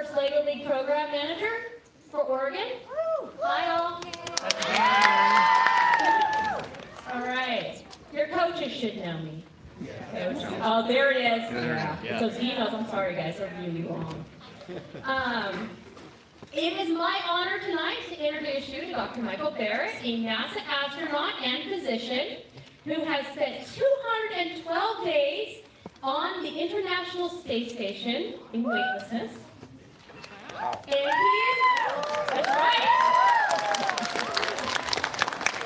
first LEGO League program manager for Oregon. Hi, all. All right. Your coaches should know me. Oh, there it is. Yeah. So he knows. I'm sorry, guys. They're really long. It is my honor tonight to introduce you to Dr. Michael Barratt, a NASA astronaut and physician who has spent 212 days on the International Space Station in weightlessness. And that's right.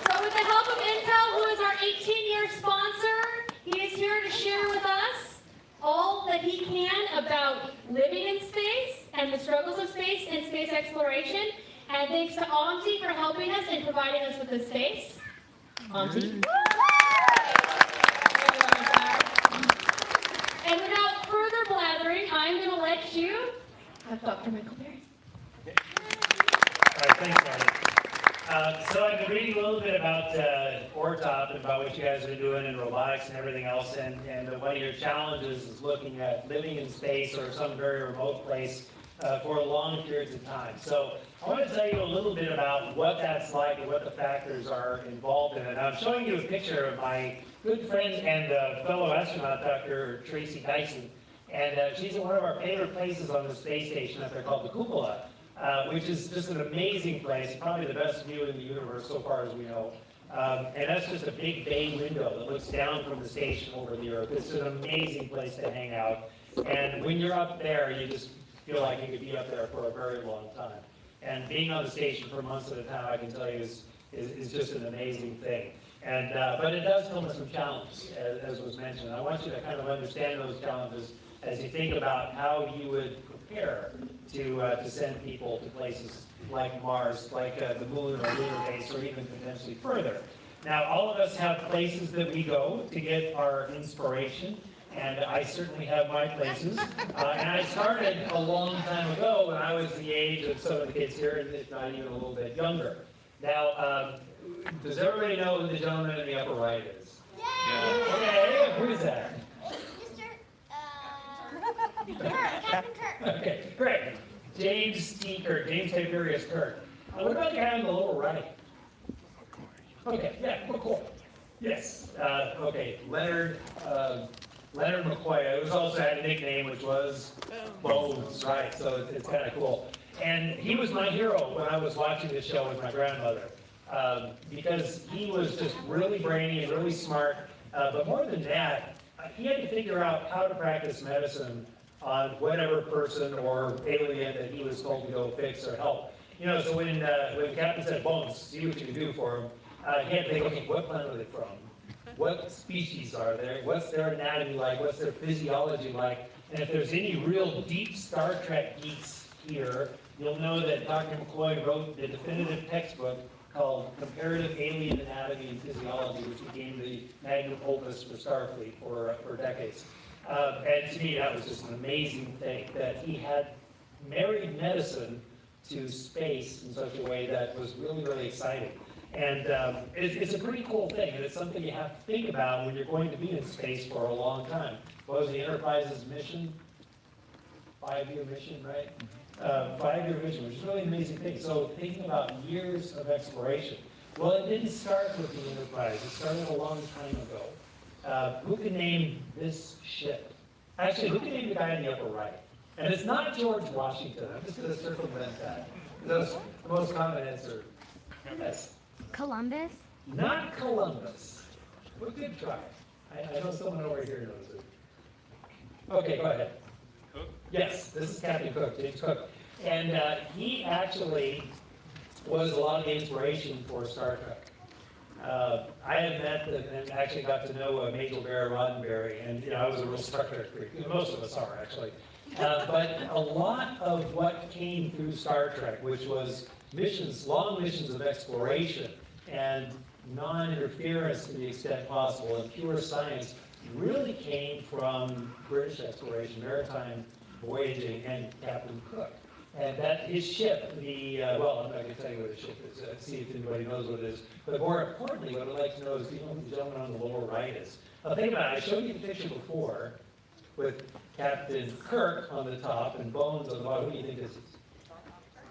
So with the help of Intel, who is our 18-year sponsor, he is here to share with us all that he can about living in space and the struggles of space and space exploration. And thanks to Amti for helping us and providing us with this space. Amti. And without further blathering, I'm going to let you have Dr. Michael Barratt. All right, thanks, Marty. So I've been reading a little bit about ORTOP and about what you guys are doing in robotics and everything else, and one of your challenges is looking at living in space or some very remote place for long periods of time. So I want to tell you a little bit about what that's like and what the factors are involved in it. I'm showing you a picture of my good friend and fellow astronaut, Dr. Tracy Dyson, and she's in one of our favorite places on the space station up there called the Cupola, which is just an amazing place, probably the best view in the universe so far as we know. And that's just a big bay window that looks down from the station over the Earth. It's an amazing place to hang out. And when you're up there, you just feel like you could be up there for a very long time. And being on the station for months at a time, I can tell you, is just an amazing thing. And but it does come with some challenges, as was mentioned. I want you to kind of understand those challenges as you think about how you would prepare to send people to places like Mars, like the moon or lunar base, or even potentially further. Now, all of us have places that we go to get our inspiration, and I certainly have my places. And I started a long time ago when I was the age of some of the kids here, and if not even a little bit younger. Now, does everybody know who the gentleman in the upper right is? Yeah. Okay, who is that? Captain Kirk. Okay, great. James T. Kirk, James Tiberius Kirk. What about the guy on the lower right? Okay, yeah, McCoy. Yes. Okay, Leonard McCoy. It was also had a nickname, which was Bones, right? So it's kind of cool. And he was my hero when I was watching this show with my grandmother, because he was just really brainy and really smart. But more than that, he had to figure out how to practice medicine on whatever person or alien that he was told to go fix or help. You know, so when Captain said, Bones, see what you can do for him, he had to think, okay, what planet are they from? What species are there? What's their anatomy like? What's their physiology like? And if there's any real deep Star Trek geeks here, you'll know that Dr. McCoy wrote the definitive textbook called Comparative Alien Anatomy and Physiology, which became the magnum opus for Starfleet for decades. And to me, that was just an amazing thing, that he had married medicine to space in such a way that was really, really exciting. And it's a pretty cool thing, and it's something you have to think about when you're going to be in space for a long time. What was the Enterprise's mission? 5-year mission, right? 5-year mission, which is really an amazing thing. So thinking about years of exploration. Well, it didn't start with the Enterprise. It started a long time ago. Who can name this ship? Actually, who can name the guy in the upper right? And it's not George Washington. I'm just going to circumvent that. That's the most common answer. Yes. Columbus? Not Columbus. Well, good try. I know someone over here knows it. Okay, go ahead. Cook? Yes, this is Captain Cook, James Cook. And he actually was a lot of the inspiration for Star Trek. I had met and actually got to know Major Barratt Roddenberry, and I was a real Star Trek freak. Most of us are, actually. But a lot of what came through Star Trek, which was missions, long missions of exploration and non-interference to the extent possible, and pure science, really came from British exploration, maritime voyaging, and Captain Cook. And that his ship, well, I'm not going to tell you what the ship is, see if anybody knows what it is. But more importantly, what I'd like to know is, do you know who the gentleman on the lower right is? Now think about it, I showed you the picture before. with Captain Kirk on the top and Bones on the bottom. Who do you think this is?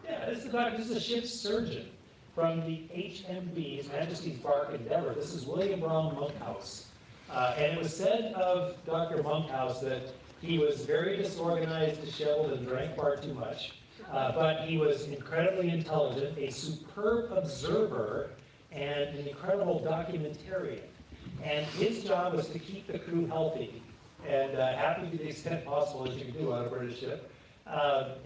Yeah, this is a ship's surgeon from the HMB, His Majesty's Bark Endeavour. This is William Brown Monkhouse. And it was said of Dr. Monkhouse that he was very disorganized, disheveled, and drank far too much. But he was incredibly intelligent, a superb observer, and an incredible documentarian. And his job was to keep the crew healthy and happy to the extent possible as you can do on a British ship,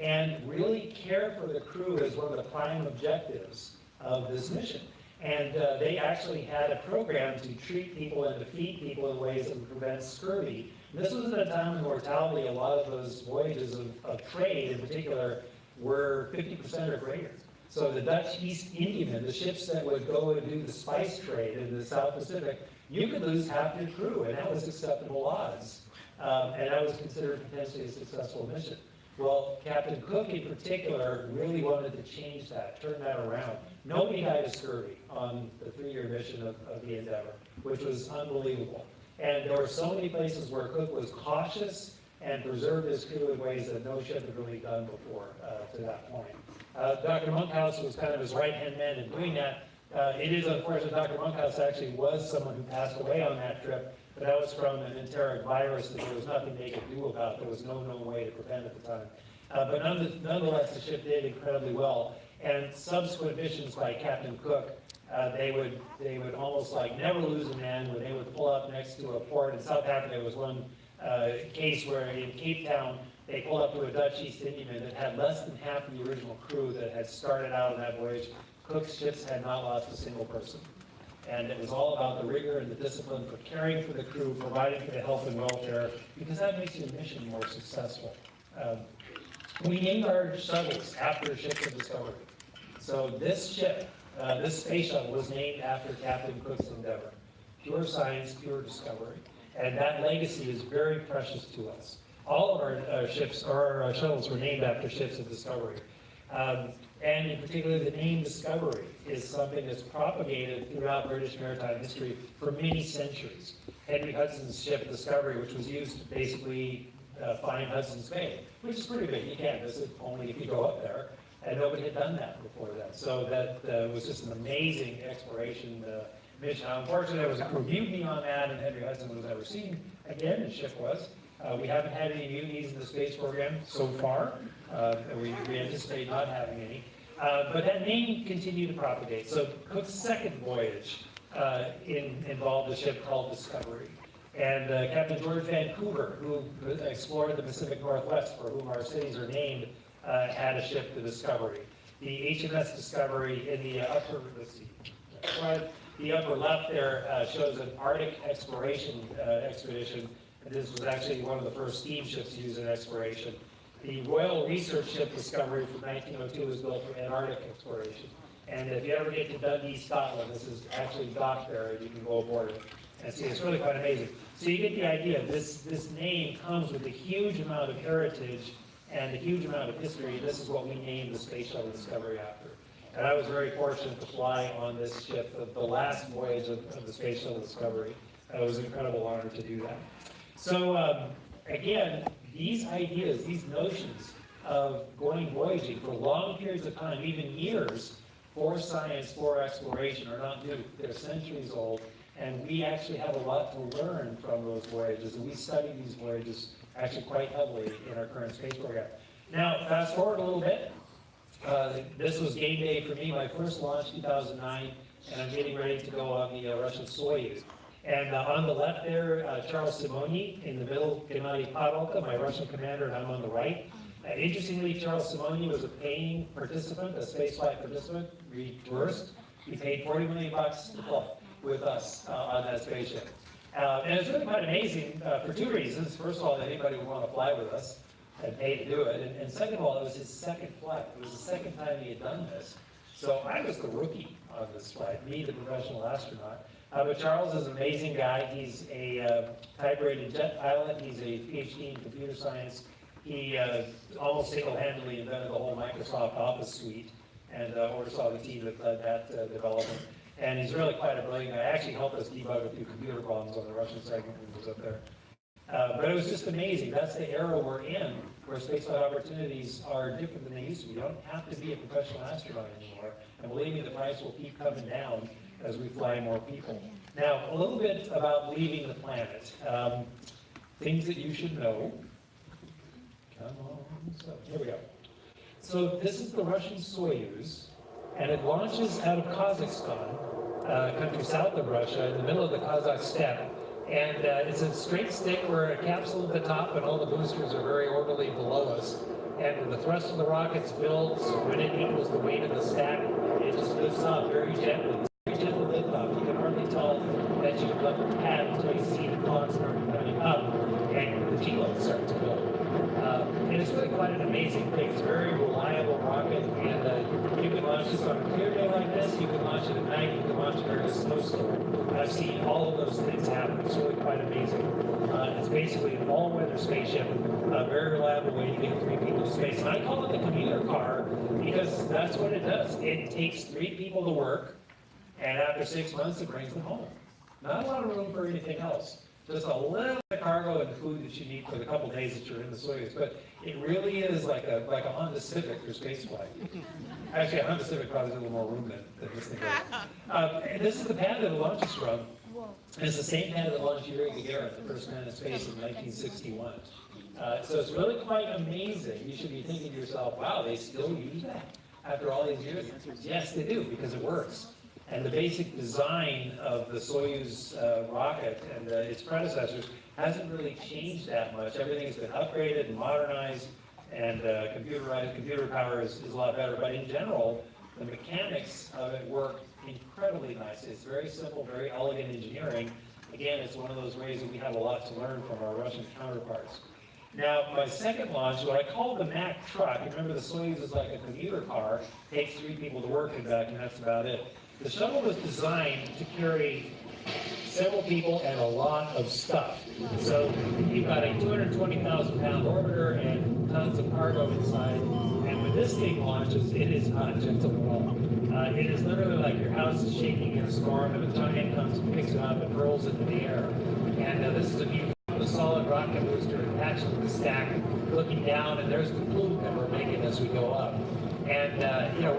and really care for the crew as one of the prime objectives of this mission. And they actually had a program to treat people and to feed people in ways that would prevent scurvy. And this was at a time when mortality, a lot of those voyages of trade in particular, were 50% or greater. So the Dutch East Indiamen, the ships that would go and do the spice trade in the South Pacific, you could lose half your crew, and that was acceptable odds. And that was considered potentially a successful mission. Well, Captain Cook in particular really wanted to change that, turn that around. Nobody died of scurvy on the 3-year mission of the Endeavour, which was unbelievable. And there were so many places where Cook was cautious and preserved his crew in ways that no ship had really done before to that point. Dr. Monkhouse was kind of his right-hand man in doing that. It is unfortunate Dr. Monkhouse actually was someone who passed away on that trip, but that was from an enteric virus that there was nothing they could do about. There was no known way to prevent at the time. But nonetheless, the ship did incredibly well. And subsequent missions by Captain Cook, they would almost like never lose a man when they would pull up next to a port. In South Africa, there was one case where in Cape Town, they pulled up to a Dutch East Indiaman that had less than half of the original crew that had started out on that voyage. Cook's ships had not lost a single person. And it was all about the rigor and the discipline for caring for the crew, providing for the health and welfare, because that makes your mission more successful. We named our shuttles after ships of discovery. So this ship, this space shuttle was named after Captain Cook's Endeavour. Pure science, pure discovery. And that legacy is very precious to us. All of our ships, or our shuttles, were named after ships of discovery. And in particular, the name Discovery is something that's propagated throughout British maritime history for many centuries. Henry Hudson's ship Discovery, which was used to basically find Hudson's Bay, which is pretty big. You can't visit only if you go up there. And nobody had done that before that. So that was just an amazing exploration mission. Unfortunately, there was a crew mutiny on that, and Henry Hudson was never seen again. His ship was. We haven't had any mutinies in the space program so far. We anticipate not having any. But that name continued to propagate. So Cook's second voyage involved a ship called Discovery. And Captain George Vancouver, who explored the Pacific Northwest, for whom our cities are named, had a ship, the Discovery. The HMS Discovery in the upper, the upper left there shows an Arctic exploration expedition. This was actually one of the first steamships used in exploration. The Royal Research Ship Discovery from 1902 was built for Antarctic exploration. And if you ever get to Dundee, Scotland, this is actually docked there, and you can go aboard it and see. It's really quite amazing. So you get the idea. This name comes with a huge amount of heritage and a huge amount of history. This is what we named the Space Shuttle Discovery after. And I was very fortunate to fly on this ship, the last voyage of the Space Shuttle Discovery. It was an incredible honor to do that. So again, these ideas, these notions of going voyaging for long periods of time, even years, for science, for exploration, are not new. They're centuries old, and we actually have a lot to learn from those voyages, and we study these voyages actually quite heavily in our current space program. Now, fast forward a little bit. This was game day for me, my first launch, 2009, and I'm getting ready to go on the Russian Soyuz. And on the left there, Charles Simoni, in the middle, Gennady Padalka, my Russian commander, and I'm on the right. Interestingly, Charles Simoni was a paying participant, a spaceflight participant, tourist. He paid $40 million to fly with us on that spaceship. And it's really quite amazing for two reasons. First of all, that anybody would want to fly with us and pay to do it. And second of all, it was his second flight. It was the second time he had done this. So I was the rookie on this flight, me, the professional astronaut. But Charles is an amazing guy. He's a type-rated jet pilot. He's a PhD in computer science. He almost single-handedly invented the whole Microsoft Office suite and oversaw the team that led that development. And he's really quite a brilliant guy. Actually helped us debug a few computer problems on the Russian segment when he was up there. But it was just amazing. That's the era we're in, where spaceflight opportunities are different than they used to be. You don't have to be a professional astronaut anymore. And believe me, the price will keep coming down as we fly more people. Now, a little bit about leaving the planet. Things that you should know. Come on. So, here we go. So this is the Russian Soyuz, and it launches out of Kazakhstan, a country south of Russia, in the middle of the Kazakh steppe. And it's a straight stick where a capsule at the top and all the boosters are very orderly below us. And the thrust of the rockets builds when it equals the weight of the stack. It just lifts off very gently. Very gentle lift off. You can hardly tell that you've left the pad until you see the clock start coming up and the G-load start to build. And it's really quite an amazing thing. It's a very reliable rocket, and you can launch this on a clear day like this, you can launch it at night, you can launch it during a snowstorm. I've seen all of those things happen. It's really quite amazing. It's basically an all-weather spaceship, a very reliable way to get 3 people to space. And I call it the commuter car because that's what it does. It takes 3 people to work, and after 6 months, it brings them home. Not a lot of room for anything else. Just a little bit of cargo and food that you need for the couple days that you're in the Soyuz. But it really is like a Honda Civic for spaceflight. Actually, a Honda Civic probably has a little more room than this thing does. And this is the pad that it launches from. And it's the same pad that launched Yuri Gagarin, the first man in space, in 1961. So it's really quite amazing. You should be thinking to yourself, wow, they still use that after all these years? Yes, they do, because it works. And the basic design of the Soyuz rocket and its predecessors hasn't really changed that much. Everything's been upgraded and modernized, and computerized. Computer power is a lot better. But in general, the mechanics of it work incredibly nicely. It's very simple, very elegant engineering. Again, it's one of those ways that we have a lot to learn from our Russian counterparts. Now, my second launch, what I call the Mack Truck, remember the Soyuz is like a commuter car, takes 3 people to work and back, and that's about it. The shuttle was designed to carry several people and a lot of stuff. So you've got a 220,000-pound orbiter and tons of cargo inside. And when this thing launches, it is not gentle at all. It is literally like your house is shaking in a storm, and a giant comes and picks it up and hurls it into the air. And this is a view from the solid rocket booster attached to the stack, looking down, and there's the plume that we're making as we go up. And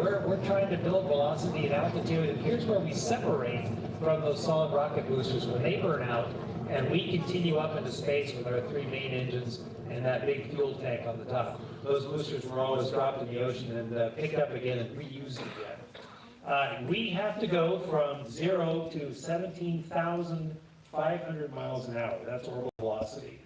we're trying to build velocity and altitude, and here's where we separate from those solid rocket boosters when they burn out, and we continue up into space with our 3 main engines and that big fuel tank on the top. Those boosters were always dropped in the ocean and picked up again and reused again. We have to go from 0 to 17,500 miles an hour. That's orbital velocity.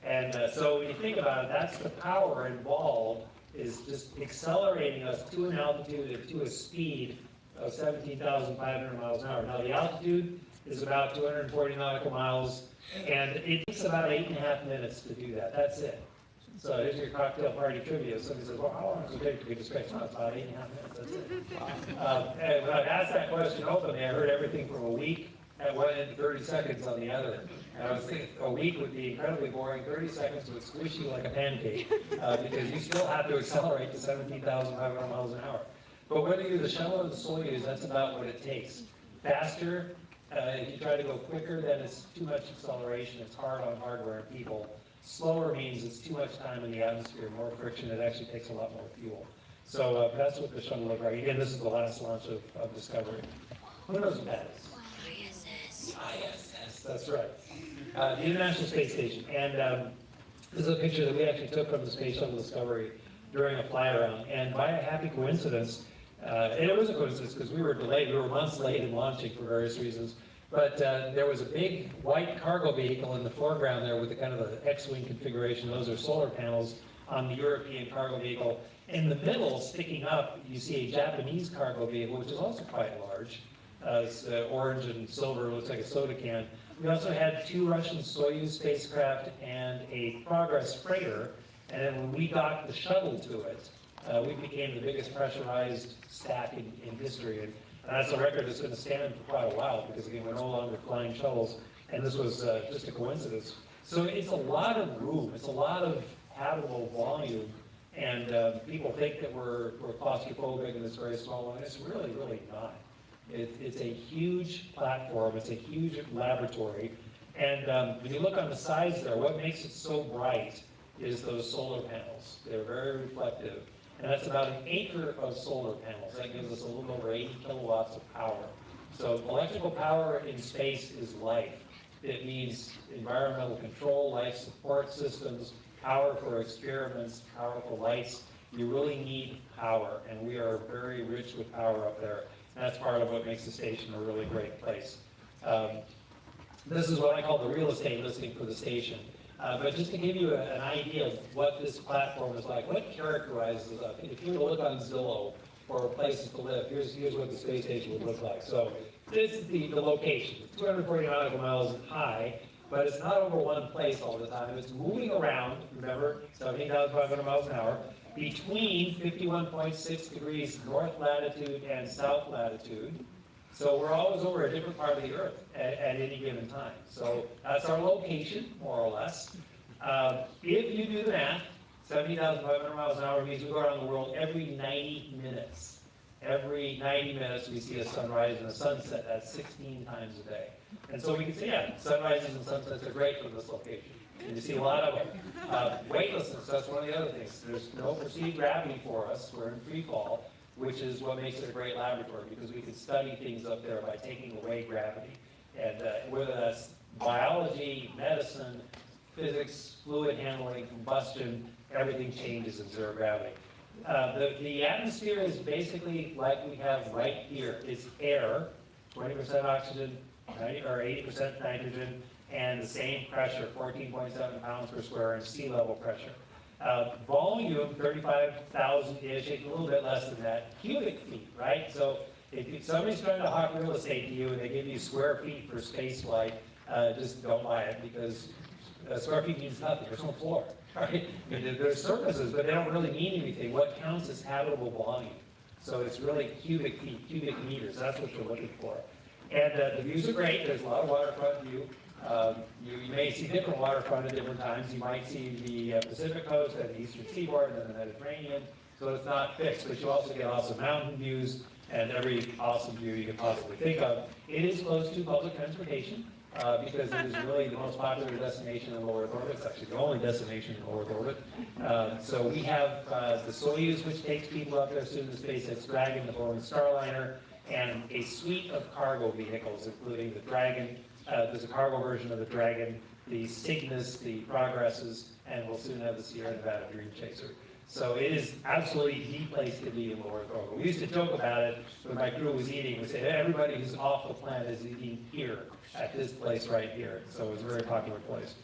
And so when you think about it, that's the power involved, is just accelerating us to an altitude and to a speed of 17,500 miles an hour. Now the altitude is about 240 nautical miles, and it takes about 8.5 minutes to do that. That's it. So here's your cocktail party trivia. Somebody says, well, how long does it take to get to space? No, it's about 8.5 minutes, that's it. And when I asked that question openly, I heard everything from a week at one end to 30 seconds on the other. And I was thinking a week would be incredibly boring. 30 seconds would squish you like a pancake because you still have to accelerate to 17,500 miles an hour. But whether you're the shuttle or the Soyuz, that's about what it takes. Faster, if you try to go quicker, then it's too much acceleration. It's hard on hardware and people. Slower means it's too much time in the atmosphere, more friction. It actually takes a lot more fuel. So that's what the shuttle looks like. Again, this is the last launch of Discovery. Who knows what that is? ISS, that's right. The International Space Station. And this is a picture that we actually took from the Space Shuttle Discovery during a fly around. And by a happy coincidence, and it was a coincidence because we were delayed. We were months late in launching for various reasons. But there was a big white cargo vehicle in the foreground there with the kind of the X-wing configuration. Those are solar panels on the European cargo vehicle. In the middle, sticking up, you see a Japanese cargo vehicle, which is also quite large. It's orange and silver, looks like a soda can. We also had 2 Russian Soyuz spacecraft and a Progress freighter. And then when we docked the shuttle to it, we became the biggest pressurized stack in history. And that's a record that's going to stand for quite a while because, again, we're no longer flying shuttles. And this was just a coincidence. So it's a lot of room. It's a lot of habitable volume. And people think that we're claustrophobic and it's very small, and it's really, really not. It's a huge platform, it's a huge laboratory, And when you look on the sides there, what makes it so bright is those solar panels. They're very reflective. And that's about an acre of solar panels. That gives us a little over 80 kilowatts of power. So electrical power in space is life. It means environmental control, life support systems, power for experiments, power for lights. You really need power, and we are very rich with power up there. And that's part of what makes the station a really great place. This is what I call the real estate listing for the station. But just to give you an idea of what this platform is like, what characterizes it? If you were to look on Zillow for places to live, here's what the space station would look like. So this is the location. It's 240 nautical miles high, but it's not over one place all the time. It's moving around, remember, 17,500 miles an hour, between 51.6 degrees north latitude and south latitude. So we're always over a different part of the Earth at any given time. So that's our location, more or less. If you do the math, 70,500 miles an hour means we go around the world every 90 minutes. Every 90 minutes we see a sunrise and a sunset. That's 16 times a day. And so we can say, yeah, sunrises and sunsets are great from this location. And you see a lot of them. Weightlessness, that's one of the other things. There's no perceived gravity for us. We're in free fall, which is what makes it a great laboratory, because we can study things up there by taking away gravity. And whether that's biology, medicine, physics, fluid handling, combustion, everything changes in zero gravity. The atmosphere is basically like we have right here. It's air, 20% oxygen, 80% nitrogen, and the same pressure, 14.7 pounds per square inch sea level pressure. Volume, 35,000-ish, a little bit less than that, cubic feet, right? So if somebody's trying to hawk real estate to you and they give you square feet for space flight, just don't buy it, because square feet means nothing. There's no floor, right? I mean, there's surfaces, but they don't really mean anything. What counts is habitable volume. So it's really cubic feet, cubic meters. That's what you're looking for. And the views are great. There's a lot of waterfront view. You may see different waterfront at different times. You might see the Pacific coast and the eastern seaboard and then the Mediterranean. So it's not fixed, but you also get awesome mountain views and every awesome view you can possibly think of. It is close to public transportation because it is really the most popular destination in low Earth orbit. It's actually the only destination in low Earth orbit. So we have the Soyuz, which takes people up there soon, the SpaceX Dragon, the Boeing Starliner, and a suite of cargo vehicles, including the Dragon. There's a cargo version of the Dragon, the Cygnus, the Progresses, and we'll soon have the Sierra Nevada Dream Chaser. So it is absolutely the place to be in low Earth orbit. We used to joke about it when my crew was eating. We said, everybody who's off the planet is eating here, at this place right here. So it was a very popular place.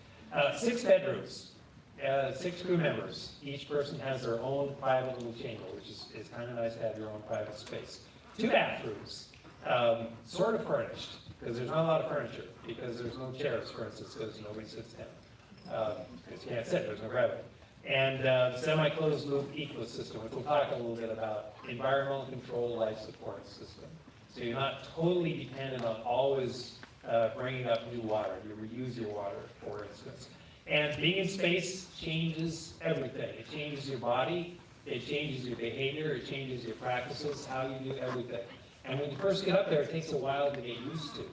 6 bedrooms, 6 crew members. Each person has their own private little chamber, which is kind of nice to have your own private space. 2 bathrooms, sort of furnished, because there's not a lot of furniture, because there's no chairs, for instance, because nobody sits down. Because you can't sit, there's no gravity. And semi-closed loop ecosystem, which we'll talk a little bit about, environmental control life support system. So you're not totally dependent on always bringing up new water. You reuse your water, for instance. And being in space changes everything. It changes your body, it changes your behavior, it changes your practices, how you do everything. And when you first get up there, it takes a while to get used to.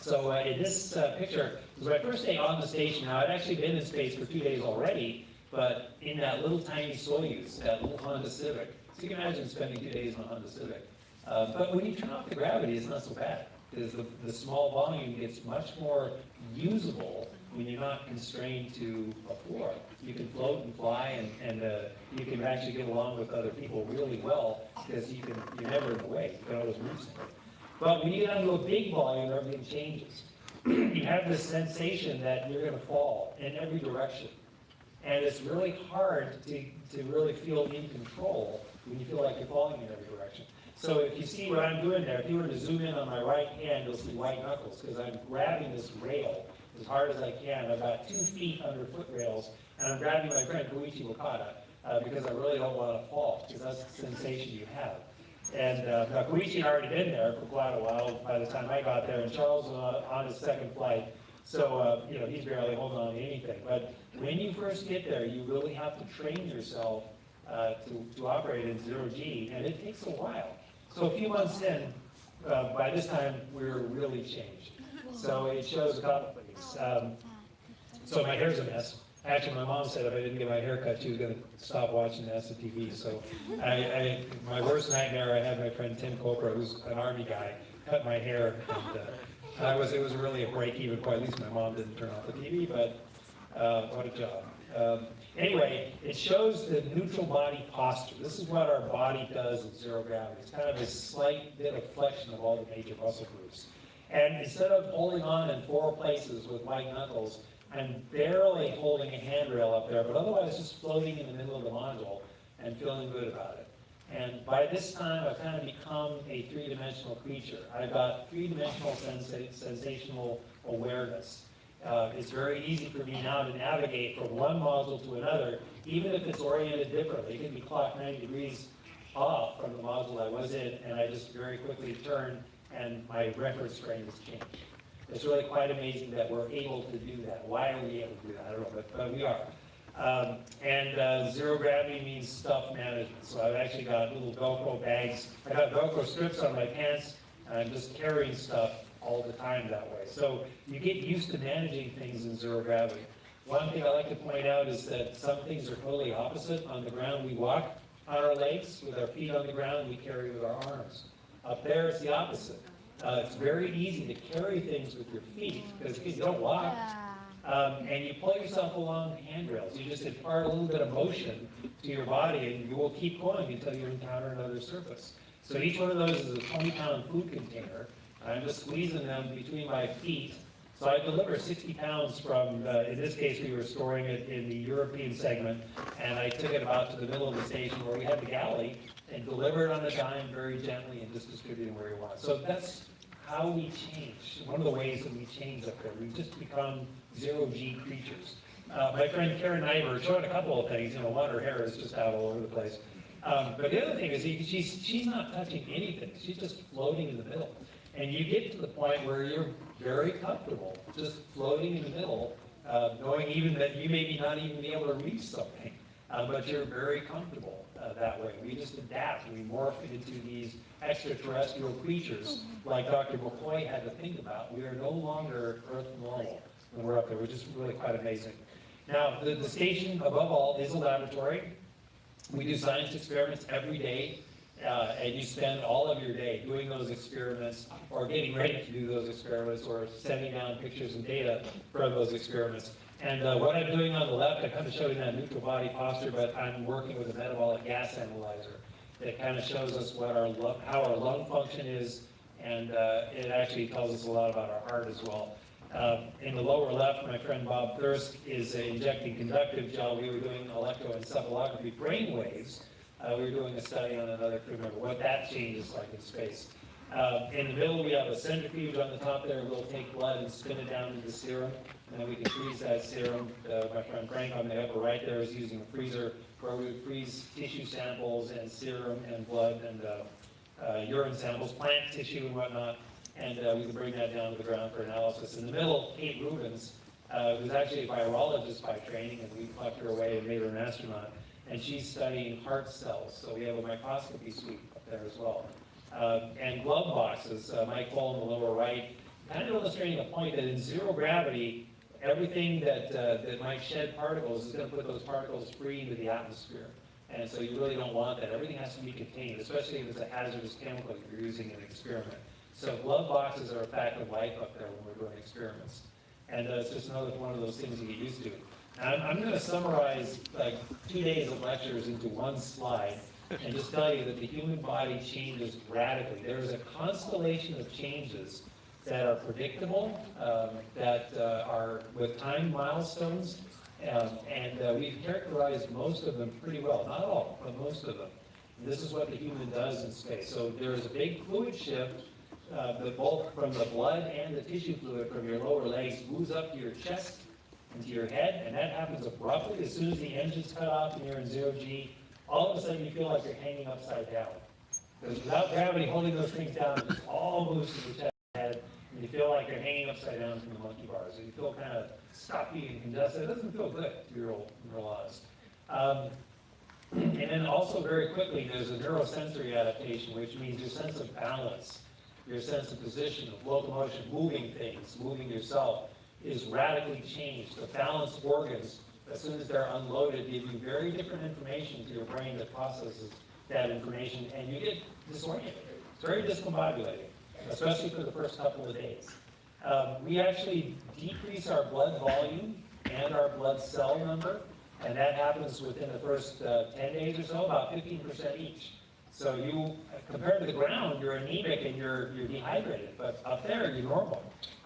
So in this picture, it was my first day on the station. Now, I'd actually been in space for 2 days already, but in that little tiny Soyuz, that little Honda Civic. So you can imagine spending 2 days in a Honda Civic. But when you turn off the gravity, it's not so bad, because the small volume gets much more usable when you're not constrained to a floor. You can float and fly, and you can actually get along with other people really well, because you're never in the way. You can always move something. But when you get onto a big volume, everything changes. You have this sensation that you're going to fall in every direction. And it's really hard to really feel in control when you feel like you're falling in every direction. So if you see what I'm doing there, if you were to zoom in on my right hand, you'll see white knuckles, because I'm grabbing this rail as hard as I can. I've got 2 feet under foot rails, and I'm grabbing my friend Koichi Wakata because I really don't want to fall, because that's the sensation you have. And now Koichi had already been there for quite a while by the time I got there, and Charles was on his second flight. So, he's barely holding on to anything. But when you first get there, you really have to train yourself to operate in 0G, and it takes a while. So a few months in, by this time, we're really changed. So it shows a couple things. things. So my hair's a mess. Actually, my mom said if I didn't get my hair cut, she was going to stop watching NASA TV. So my worst nightmare, I had my friend Tim Copra, who's an Army guy, cut my hair. And it was really a break-even point. At least my mom didn't turn off the TV, but what a job. Anyway, it shows the neutral body posture. This is what our body does in zero gravity. It's kind of a slight bit of flexion of all the major muscle groups. And instead of holding on in 4 places with white knuckles, I'm barely holding a handrail up there, but otherwise just floating in the middle of the module and feeling good about it. And by this time, I've kind of become a 3-dimensional creature. I've got 3-dimensional sensational awareness. It's very easy for me now to navigate from one module to another, even if it's oriented differently. It can be clocked 90 degrees off from the module I was in, and I just very quickly turn, and my reference frame has changed. It's really quite amazing that we're able to do that. Why are we able to do that? I don't know, but we are. Zero gravity means stuff management. So I've actually got little Velcro bags. I got Velcro strips on my pants, and I'm just carrying stuff all the time that way. So you get used to managing things in zero gravity. One thing I like to point out is that some things are totally opposite. On the ground, we walk on our legs with our feet on the ground, we carry with our arms. Up there, it's the opposite. It's very easy to carry things with your feet because you don't walk, and you pull yourself along handrails. You just impart a little bit of motion to your body, and you will keep going until you encounter another surface. So each one of those is a 20-pound food container. I'm just squeezing them between my feet. So I deliver 60 pounds from, in this case, we were storing it in the European segment, and I took it about to the middle of the station where we had the galley, and deliver it on a dime very gently and just distribute it where you want. So that's how we change. One of the ways that we change up there. We've just become zero-G creatures. My friend Karen Nyberg showed a couple of things. One, her hair is just out all over the place. But the other thing is she's not touching anything. She's just floating in the middle. And you get to the point where you're very comfortable just floating in the middle, knowing even that you may not even be able to reach something. But you're very comfortable that way. We just adapt. We morph into these extraterrestrial creatures like Dr. McCoy had to think about. We are no longer Earth normal when we're up there, which is really quite amazing. Now, the station, above all, is a laboratory. We do science experiments every day, and you spend all of your day doing those experiments or getting ready to do those experiments or sending down pictures and data from those experiments. And what I'm doing on the left, I kind of showed you that neutral body posture, but I'm working with a metabolic gas analyzer that kind of shows us what how our lung function is, and it actually tells us a lot about our heart as well. In the lower left, my friend Bob Thirsk is injecting conductive gel. We were doing electroencephalography brain waves. We were doing a study on another crew member, what that change is like in space. In the middle, we have a centrifuge on the top there. We'll take blood and spin it down into serum, and then we can freeze that serum. My friend Frank on the upper right there is using a freezer where we would freeze tissue samples and serum and blood and urine samples, plant tissue and whatnot, and we can bring that down to the ground for analysis. In the middle, Kate Rubens, who's actually a virologist by training, and we plucked her away and made her an astronaut, and she's studying heart cells, so we have a microscopy suite up there as well. And glove boxes, Mike Cole in the lower right, kind of illustrating a point that in zero gravity, everything that might shed particles is going to put those particles free into the atmosphere. And so you really don't want that. Everything has to be contained, especially if it's a hazardous chemical that you're using in an experiment. So glove boxes are a fact of life up there when we're doing experiments. And it's just another one of those things you get used to. Now, I'm going to summarize like 2 days of lectures into one slide and just tell you that the human body changes radically. There is a constellation of changes that are predictable, that are with time milestones, and we've characterized most of them pretty well. Not all, but most of them. And this is what the human does in space. So there is a big fluid shift that both from the blood and the tissue fluid from your lower legs moves up to your chest and to your head, and that happens abruptly. As soon as the engine's cut off and you're in zero G, all of a sudden you feel like you're hanging upside down. Because without gravity holding those things down, it just all moves to the chest and head, and you feel like you're hanging upside down from the monkey bars. So you feel kind of stuffy and congested. It doesn't feel good, to be real honest. And then also very quickly, there's a neurosensory adaptation, which means your sense of balance, your sense of position, of locomotion, moving things, moving yourself, is radically changed. The balanced organs, as soon as they're unloaded, give you very different information to your brain that processes that information, and you get disoriented. It's very discombobulating, especially for the first couple of days. We actually decrease our blood volume and our blood cell number, and that happens within the first 10 days or so, about 15% each. So you, compared to the ground, you're anemic and you're dehydrated, but up there, you're normal.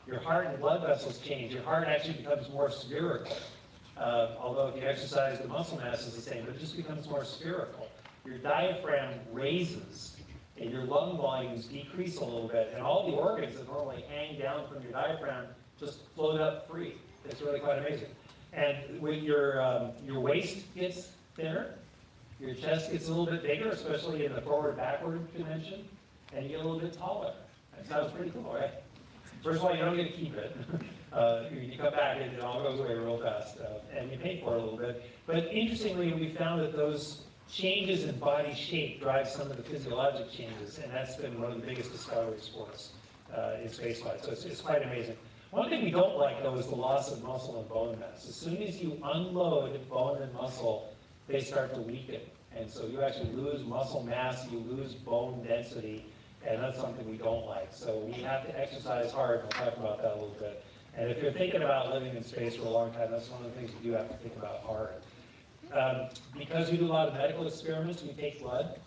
Your heart and blood vessels change. Your heart actually becomes more spherical. Although if you exercise, the muscle mass is the same, but it just becomes more spherical. Your diaphragm raises, and your lung volumes decrease a little bit, and all the organs that normally hang down from your diaphragm just float up free. It's really quite amazing. And when your waist gets thinner, your chest gets a little bit bigger, especially in the forward-backward dimension, and you get a little bit taller. That sounds pretty cool, right? First of all, you don't get to keep it. You come back and it all goes away real fast, and you pay for it a little bit. But interestingly, we found that those changes in body shape drive some of the physiologic changes, and that's been one of the biggest discoveries for us in spaceflight. So it's quite amazing. One thing we don't like, though, is the loss of muscle and bone mass. As soon as you unload bone and muscle, they start to weaken. And so you actually lose muscle mass, you lose bone density, and that's something we don't like. So we have to exercise hard. We'll talk about that a little bit. And if you're thinking about living in space for a long time, that's one of the things you do have to think about hard. Because we do a lot of medical experiments, we take blood.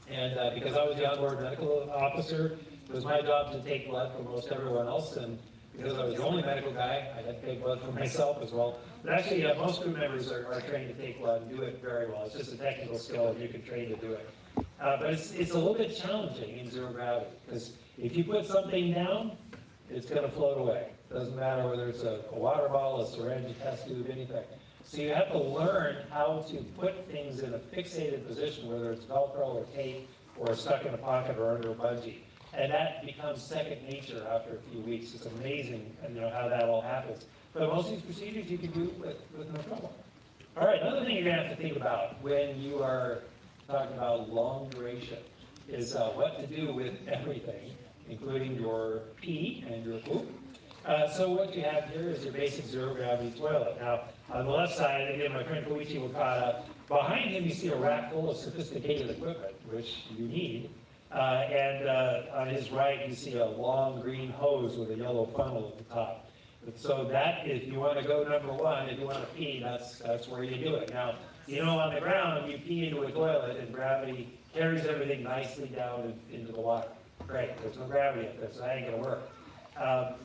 And because I was the onboard medical officer, it was my job to take blood from most everyone else. And because I was the only medical guy, I had to take blood for myself as well. But actually, most crew members are trained to take blood and do it very well. It's just a technical skill, and you can train to do it. But it's a little bit challenging in zero gravity, because if you put something down, it's going to float away. It doesn't matter whether it's a water bottle, a syringe, a test tube, anything. So you have to learn how to put things in a fixated position, whether it's Velcro or tape or stuck in a pocket or under a bungee. And that becomes second nature after a few weeks. It's amazing, how that all happens. But most of these procedures you can do with no trouble. All right, another thing you're going to have to think about when you are talking about long duration is what to do with everything, including your pee and your poop. So what you have here is your basic zero-gravity toilet. Now, on the left side, again, my friend Koichi Wakata, behind him you see a rack full of sophisticated equipment, which you need. And on his right, you see a long green hose with a yellow funnel at the top. So that, if you want to go number one, if you want to pee, that's where you do it. Now, on the ground, you pee into a toilet, and gravity carries everything nicely down into the water. Great, there's no gravity up there, so that ain't going to work.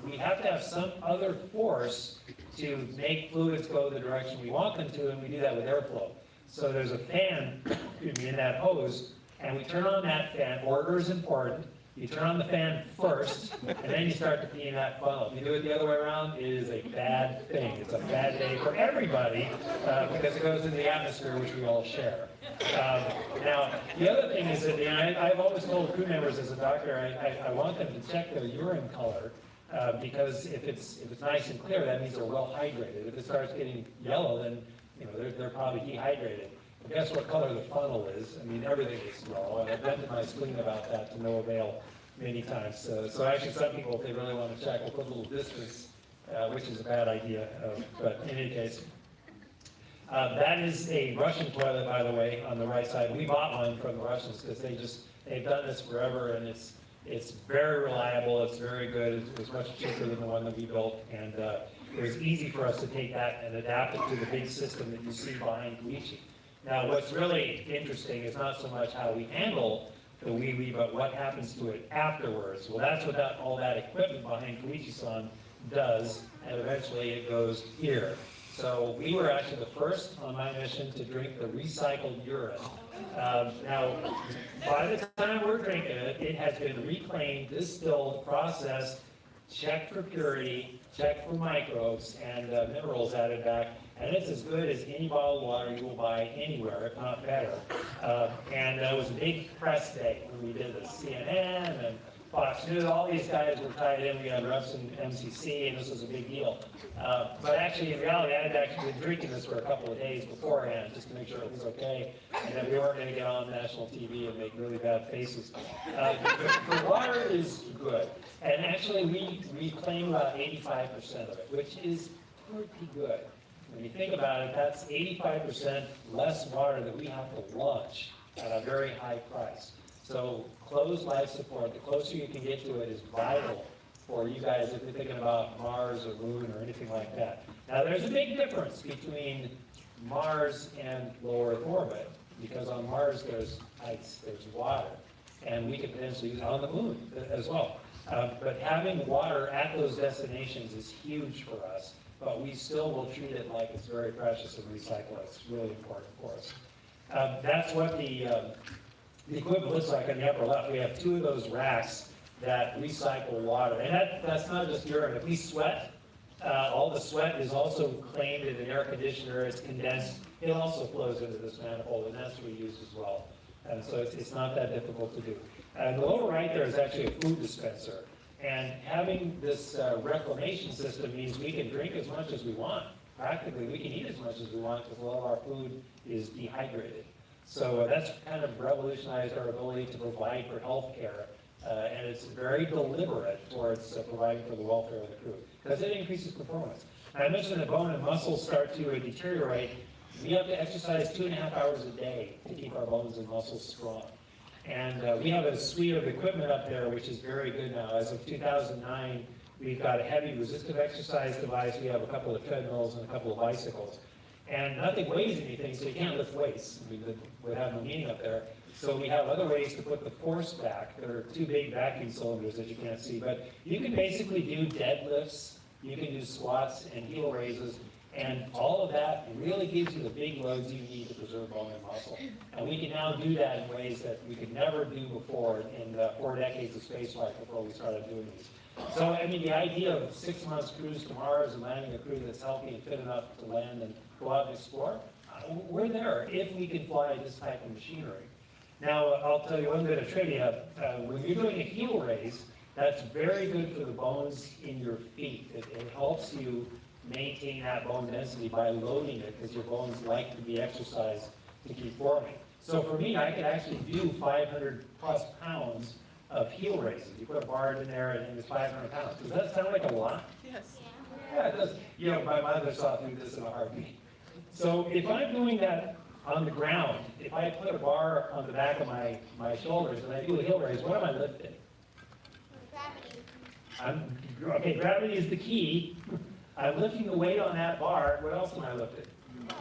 We have to have some other force to make fluids go the direction we want them to, and we do that with airflow. So there's a fan in that hose, and we turn on that fan. Order is important. You turn on the fan first, and then you start to pee in that funnel. If you do it the other way around, it is a bad thing. It's a bad day for everybody because it goes into the atmosphere, which we all share. Now, the other thing is that I've always told crew members as a doctor, I want them to check their urine color because if it's nice and clear, that means they're well hydrated. If it starts getting yellow, then they're probably dehydrated. But guess what color the funnel is? Everything is yellow, and I've been to my spleen about that to no avail many times. So actually, some people, if they really want to check, will put a little distance, which is a bad idea. But in any case, that is a Russian toilet, by the way, on the right side. We bought one from the Russians because they've done this forever, and it's very reliable. It's very good. It's much cheaper than the one that we built, and it was easy for us to take that and adapt it to the big system that you see behind Koichi. Now, what's really interesting is not so much how we handle the wee-wee, but what happens to it afterwards. Well, that's what all that equipment behind Koichi-san does, and eventually it goes here. So we were actually the first on my mission to drink the recycled urine. Now, by the time we're drinking it, it has been reclaimed, distilled, processed, checked for purity, checked for microbes, and minerals added back. And it's as good as any bottled water you will buy anywhere, if not better. And it was a big press day when we did this. CNN and Fox News, all these guys were tied in. We had reps in MCC, and this was a big deal. But actually, in reality, I had actually been drinking this for a couple of days beforehand, just to make sure it was okay, and that we weren't going to get on national TV and make really bad faces. The water is good, and actually, we claim about 85% of it, which is pretty good. When you think about it, that's 85% less water that we have to launch at a very high price. So closed life support, the closer you can get to it is vital for you guys if you're thinking about Mars or Moon or anything like that. Now there's a big difference between Mars and low Earth orbit, because on Mars there's ice, there's water, and we could potentially use it on the Moon as well. But having water at those destinations is huge for us, but we still will treat it like it's very precious and recycle it. It's really important for us. That's what the equipment looks like on the upper left. We have two of those racks that recycle water. And that's not just urine. If we sweat, all the sweat is also claimed in an air conditioner. It's condensed. It also flows into this manifold, and that's reused as well. And so it's not that difficult to do. And the lower right there is actually a food dispenser. And having this reclamation system means we can drink as much as we want. Practically, we can eat as much as we want because a lot of our food is dehydrated. So that's kind of revolutionized our ability to provide for health care. And it's very deliberate towards providing for the welfare of the crew, because it increases performance. And I mentioned that bone and muscles start to deteriorate. We have to exercise 2.5 hours a day to keep our bones and muscles strong. And we have a suite of equipment up there, which is very good now. As of 2009, we've got a heavy resistive exercise device. We have a couple of treadmills and a couple of bicycles. And nothing weighs anything, so you can't lift weights. We would have no meaning up there. So we have other ways to put the force back. There are two big vacuum cylinders that you can't see. But you can basically do deadlifts, you can do squats and heel raises, and all of that really gives you the big loads you need to preserve bone and muscle. And we can now do that in ways that we could never do before in the 4 decades of spaceflight before we started doing these. So, I mean, the idea of 6 months cruise to Mars and landing a crew that's healthy and fit enough to land and go out and explore, we're there if we can fly this type of machinery. Now, I'll tell you one bit of trivia. When you're doing a heel raise, that's very good for the bones in your feet. It helps you maintain that bone density by loading it, because your bones like to be exercised to keep forming. So for me, I could actually do 500 plus pounds of heel raises. You put a bar in there and it's 500 pounds. Does that sound like a lot? Yes. Yeah, it does. You know, my mother saw me do this in a heartbeat. So if I'm doing that on the ground, if I put a bar on the back of my shoulders and I do a heel raise, what am I lifting? Gravity. Okay, gravity is the key. I'm lifting the weight on that bar. What else am I lifting?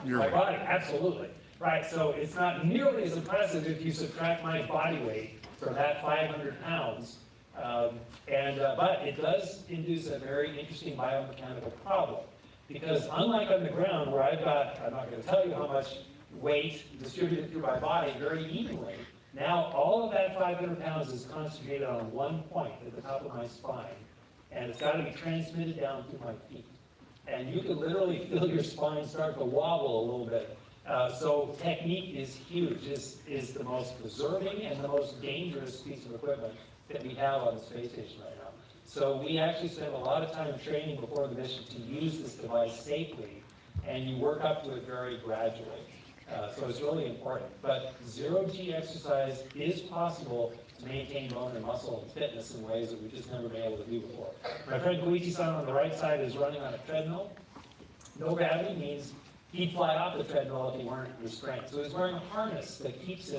My body, absolutely. Right, so it's not nearly as impressive if you subtract my body weight from that 500 pounds. But it does induce a very interesting biomechanical problem. Because unlike on the ground, where I've got, I'm not going to tell you how much weight distributed through my body very evenly, now all of that 500 pounds is concentrated on one point at the top of my spine. And it's got to be transmitted down through my feet. And you can literally feel your spine start to wobble a little bit. So technique is huge. This is the most preserving and the most dangerous piece of equipment that we have on the space station right now. So we actually spend a lot of time training before the mission to use this device safely, and you work up to it very gradually. So it's really important. But zero-G exercise is possible to maintain bone and muscle and fitness in ways that we've just never been able to do before. My friend Koichi-san on the right side is running on a treadmill. No gravity means he'd fly off the treadmill if he weren't restrained. So he's wearing a harness that keeps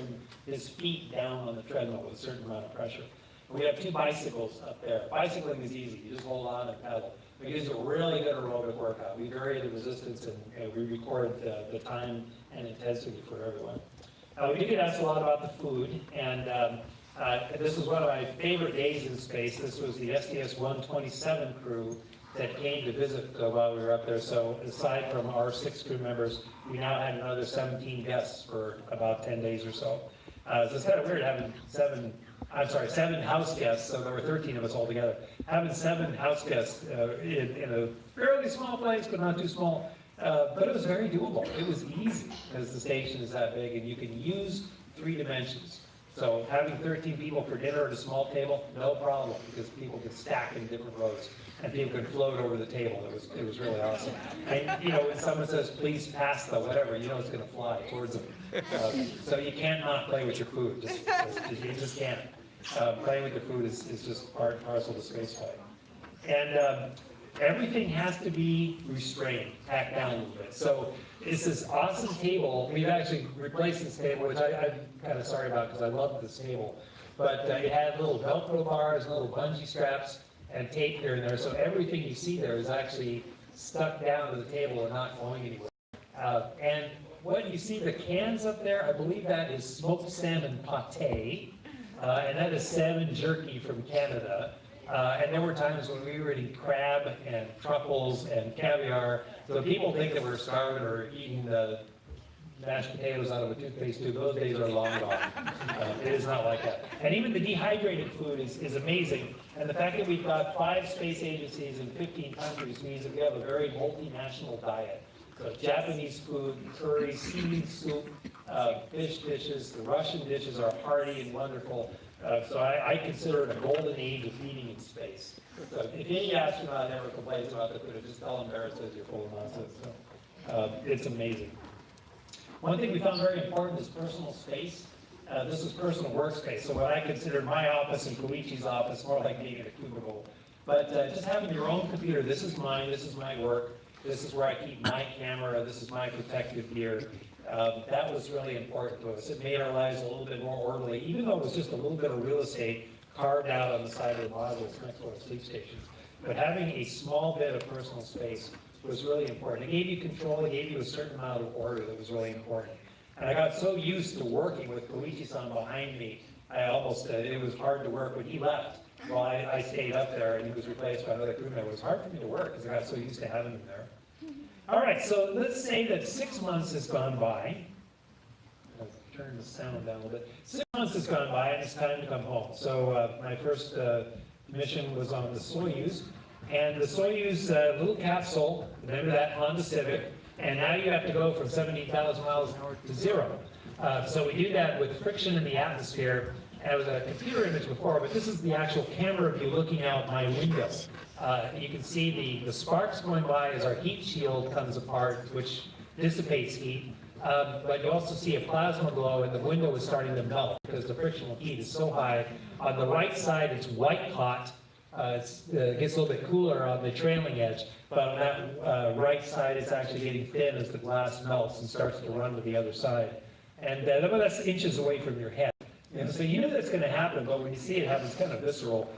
his feet down on the treadmill with a certain amount of pressure. And we have 2 bicycles up there. Bicycling is easy. You just hold on and pedal. It gives you a really good aerobic workout. We vary the resistance and we record the time and intensity for everyone. We did get asked a lot about the food, and this was one of my favorite days in space. This was the STS-127 crew that came to visit while we were up there. So aside from our 6 crew members, we now had another 17 guests for about 10 days or so. So it's kind of weird having 7 house guests, so there were 13 of us all together. Having 7 house guests in a fairly small place, but not too small. But it was very doable. It was easy, because the station is that big, and you can use 3 dimensions. So having 13 people for dinner at a small table, no problem, because people could stack in different rows and people could float over the table. It was really awesome. And you know, when someone says, please pass the whatever, you know it's going to fly towards them. So you can't not play with your food. You just can't. Playing with your food is just part and parcel of spaceflight. And everything has to be restrained, tacked down a little bit. So it's this awesome table. We've actually replaced this table, which I'm kind of sorry about because I love this table. But it had little Velcro bars, little bungee straps, and tape here and there. So everything you see there is actually stuck down to the table and not going anywhere. And what you see, the cans up there, I believe that is smoked salmon pate. And that is salmon jerky from Canada. And there were times when we were eating crab and truffles and caviar. So people think that we're starving or eating mashed potatoes out of a toothpaste tube. Those days are long gone. It is not like that. And even the dehydrated food is amazing. And the fact that we've got 5 space agencies in 15 countries means that we have a very multinational diet. So Japanese food, curry, seaweed soup, fish dishes. The Russian dishes are hearty and wonderful. So I consider it a golden age of eating in space. So if any astronaut ever complains about the food, just tell them Barratt says you're full of nonsense. So, it's amazing. One thing we found very important is personal space. This is personal workspace. So what I consider my office and Koichi's office, more like being in a cubicle. But just having your own computer, this is mine, this is my work, this is where I keep my camera, this is my protective gear. That was really important to us. It made our lives a little bit more orderly, even though it was just a little bit of real estate carved out on the side of the modules next to our sleep stations. But having a small bit of personal space was really important. It gave you control, it gave you a certain amount of order that was really important. And I got so used to working with Koichi-san behind me, I almost, it was hard to work when he left. Well, I stayed up there and he was replaced by another crewman. It was hard for me to work because I got so used to having him there. All right, so let's say that 6 months has gone by. I'll turn the sound down a little bit. 6 months has gone by and it's time to come home. So my first mission was on the Soyuz. And the Soyuz little capsule, remember that Honda Civic, and now you have to go from 17,000 miles an hour to 0. So we do that with friction in the atmosphere. And it was a computer image before, but this is the actual camera view looking out my window. You can see the sparks going by as our heat shield comes apart, which dissipates heat. But you also see a plasma glow, and the window is starting to melt because the frictional heat is so high. On the right side, it's white hot. It gets a little bit cooler on the trailing edge, but on that right side, it's actually getting thin as the glass melts and starts to run to the other side. And that's inches away from your head. And so you know that's going to happen, but when you see it happen, it's kind of visceral.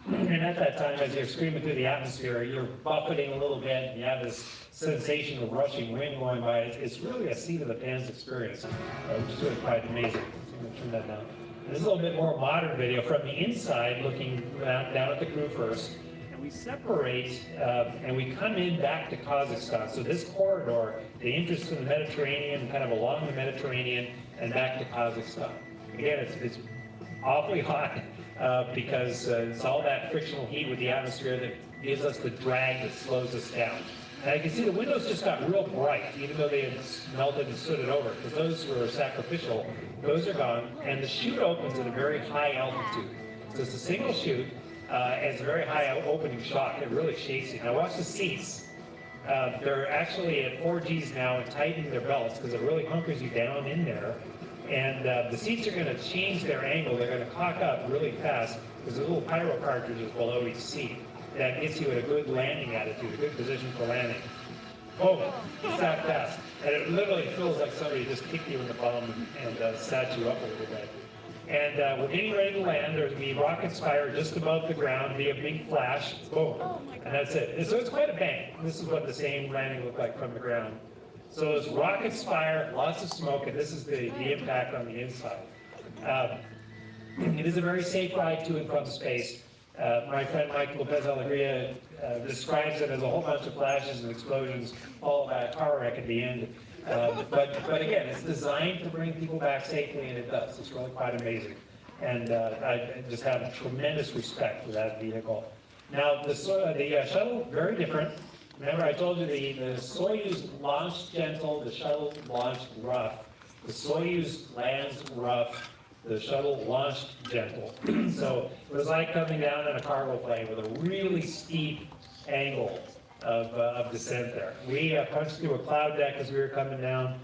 And at that time, as you're screaming through the atmosphere, you're buffeting a little bit, and you have this sensation of rushing wind going by. It's really a seat of the pants experience, which is really quite amazing. So I'm going to turn that down. And this is a little bit more modern video from the inside, looking down at the crew first. And we separate, and we come in back to Kazakhstan. So this corridor, the entrance to the Mediterranean, kind of along the Mediterranean, and back to Kazakhstan. Again, it's awfully hot because it's all that frictional heat with the atmosphere that gives us the drag that slows us down. And I can see the windows just got real bright, even though they had melted and sooted over, because those were sacrificial. Those are gone, and the chute opens at a very high altitude. So it's a single chute, and it's a very high opening shock. It really shakes you. Now watch the seats. They're actually at 4 Gs now and tightening their belts because it really hunkers you down in there. And the seats are going to change their angle. They're going to cock up really fast because there's little pyro cartridges below each seat that gets you at a good landing attitude, a good position for landing. Oh, it's that fast. And it literally feels like somebody just kicked you in the bum and sat you up a little bit. And we're getting ready to land. There's going to be rockets fired just above the ground, be a big flash, boom, and that's it. And so it's quite a bang. This is what the same landing looked like from the ground. So as rockets fire, lots of smoke, and this is the impact on the inside. It is a very safe ride to and from space. My friend Mike Lopez Alegria describes it as a whole bunch of flashes and explosions, followed by a car wreck at the end. But again, it's designed to bring people back safely, and it does. It's really quite amazing. And I just have tremendous respect for that vehicle. Now, the shuttle, very different. Remember, I told you the Soyuz launched gentle, the shuttle launched rough. The Soyuz lands rough, The shuttle launched gentle. So it was like coming down in a cargo plane with a really steep angle of descent there. We punched through a cloud deck as we were coming down.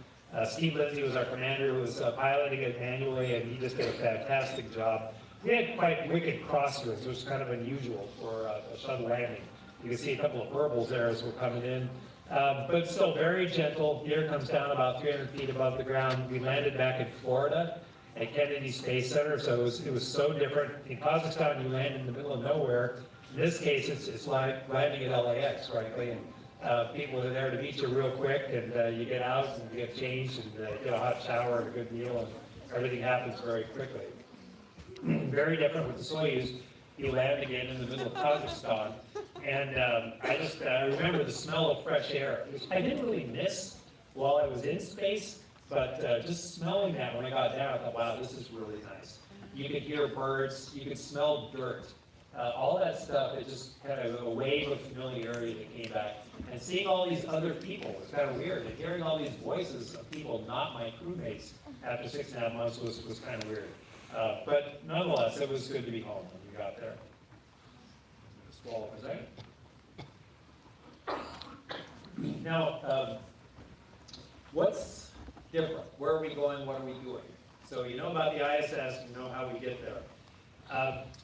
Steve Lindsay was our commander who was piloting it manually, and he just did a fantastic job. We had quite wicked crosswinds, which is kind of unusual for a shuttle landing. You can see a couple of burbles there as we're coming in. But still very gentle. Gear comes down about 300 feet above the ground. We landed back in Florida at Kennedy Space Center, so it was so different. In Kazakhstan, you land in the middle of nowhere. In this case, it's like landing at LAX, frankly, and people are there to meet you real quick, and you get out and you get changed and get a hot shower and a good meal, and everything happens very quickly. Very different with the Soyuz. You land again in the middle of Kazakhstan, and I remember the smell of fresh air, which I didn't really miss while I was in space, but just smelling that when I got down, I thought, wow, this is really nice. You could hear birds, you could smell dirt, all that stuff. It just kind of a wave of familiarity that came back. And seeing all these other people was kind of weird, and hearing all these voices of people not my crewmates after 6.5 months was kind of weird. But nonetheless, it was good to be home when we got there. Swallow for a second. Now, what's different? Where are we going? What are we doing? So you know about the ISS, you know how we get there.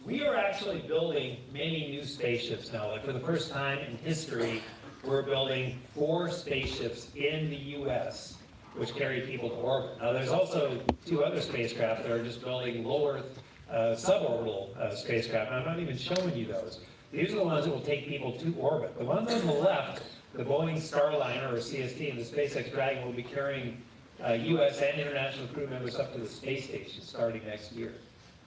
We are actually building many new spaceships now. Like for the first time in history, we're building 4 spaceships in the U.S. which carry people to orbit. Now there's also 2 other spacecraft that are just building low Earth suborbital spacecraft, and I'm not even showing you those. These are the ones that will take people to orbit. The ones on the left, the Boeing Starliner or CST and the SpaceX Dragon, will be carrying U.S. and international crew members up to the space station starting next year.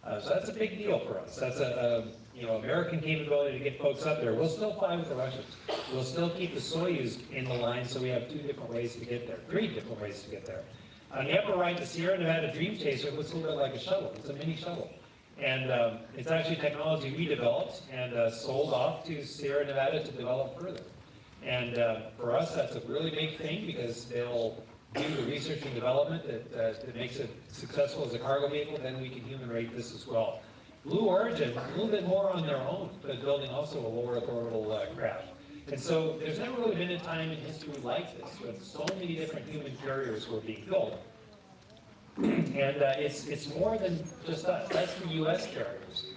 So that's a big deal for us. That's a American capability to get folks up there. We'll still fly with the Russians. We'll still keep the Soyuz in the line, so we have 2 different ways to get there, 3 different ways to get there. On the upper right, the Sierra Nevada Dream Chaser looks a little bit like a shuttle. It's a mini shuttle. And it's actually technology we developed and sold off to Sierra Nevada to develop further. And for us, that's a really big thing because they'll do the research and development that makes it successful as a cargo vehicle, then we can human rate this as well. Blue Origin, a little bit more on their own, but building also a low Earth orbital craft. And so there's never really been a time in history like this when so many different human carriers were being built. And it's more than just us. That's the U.S. carriers.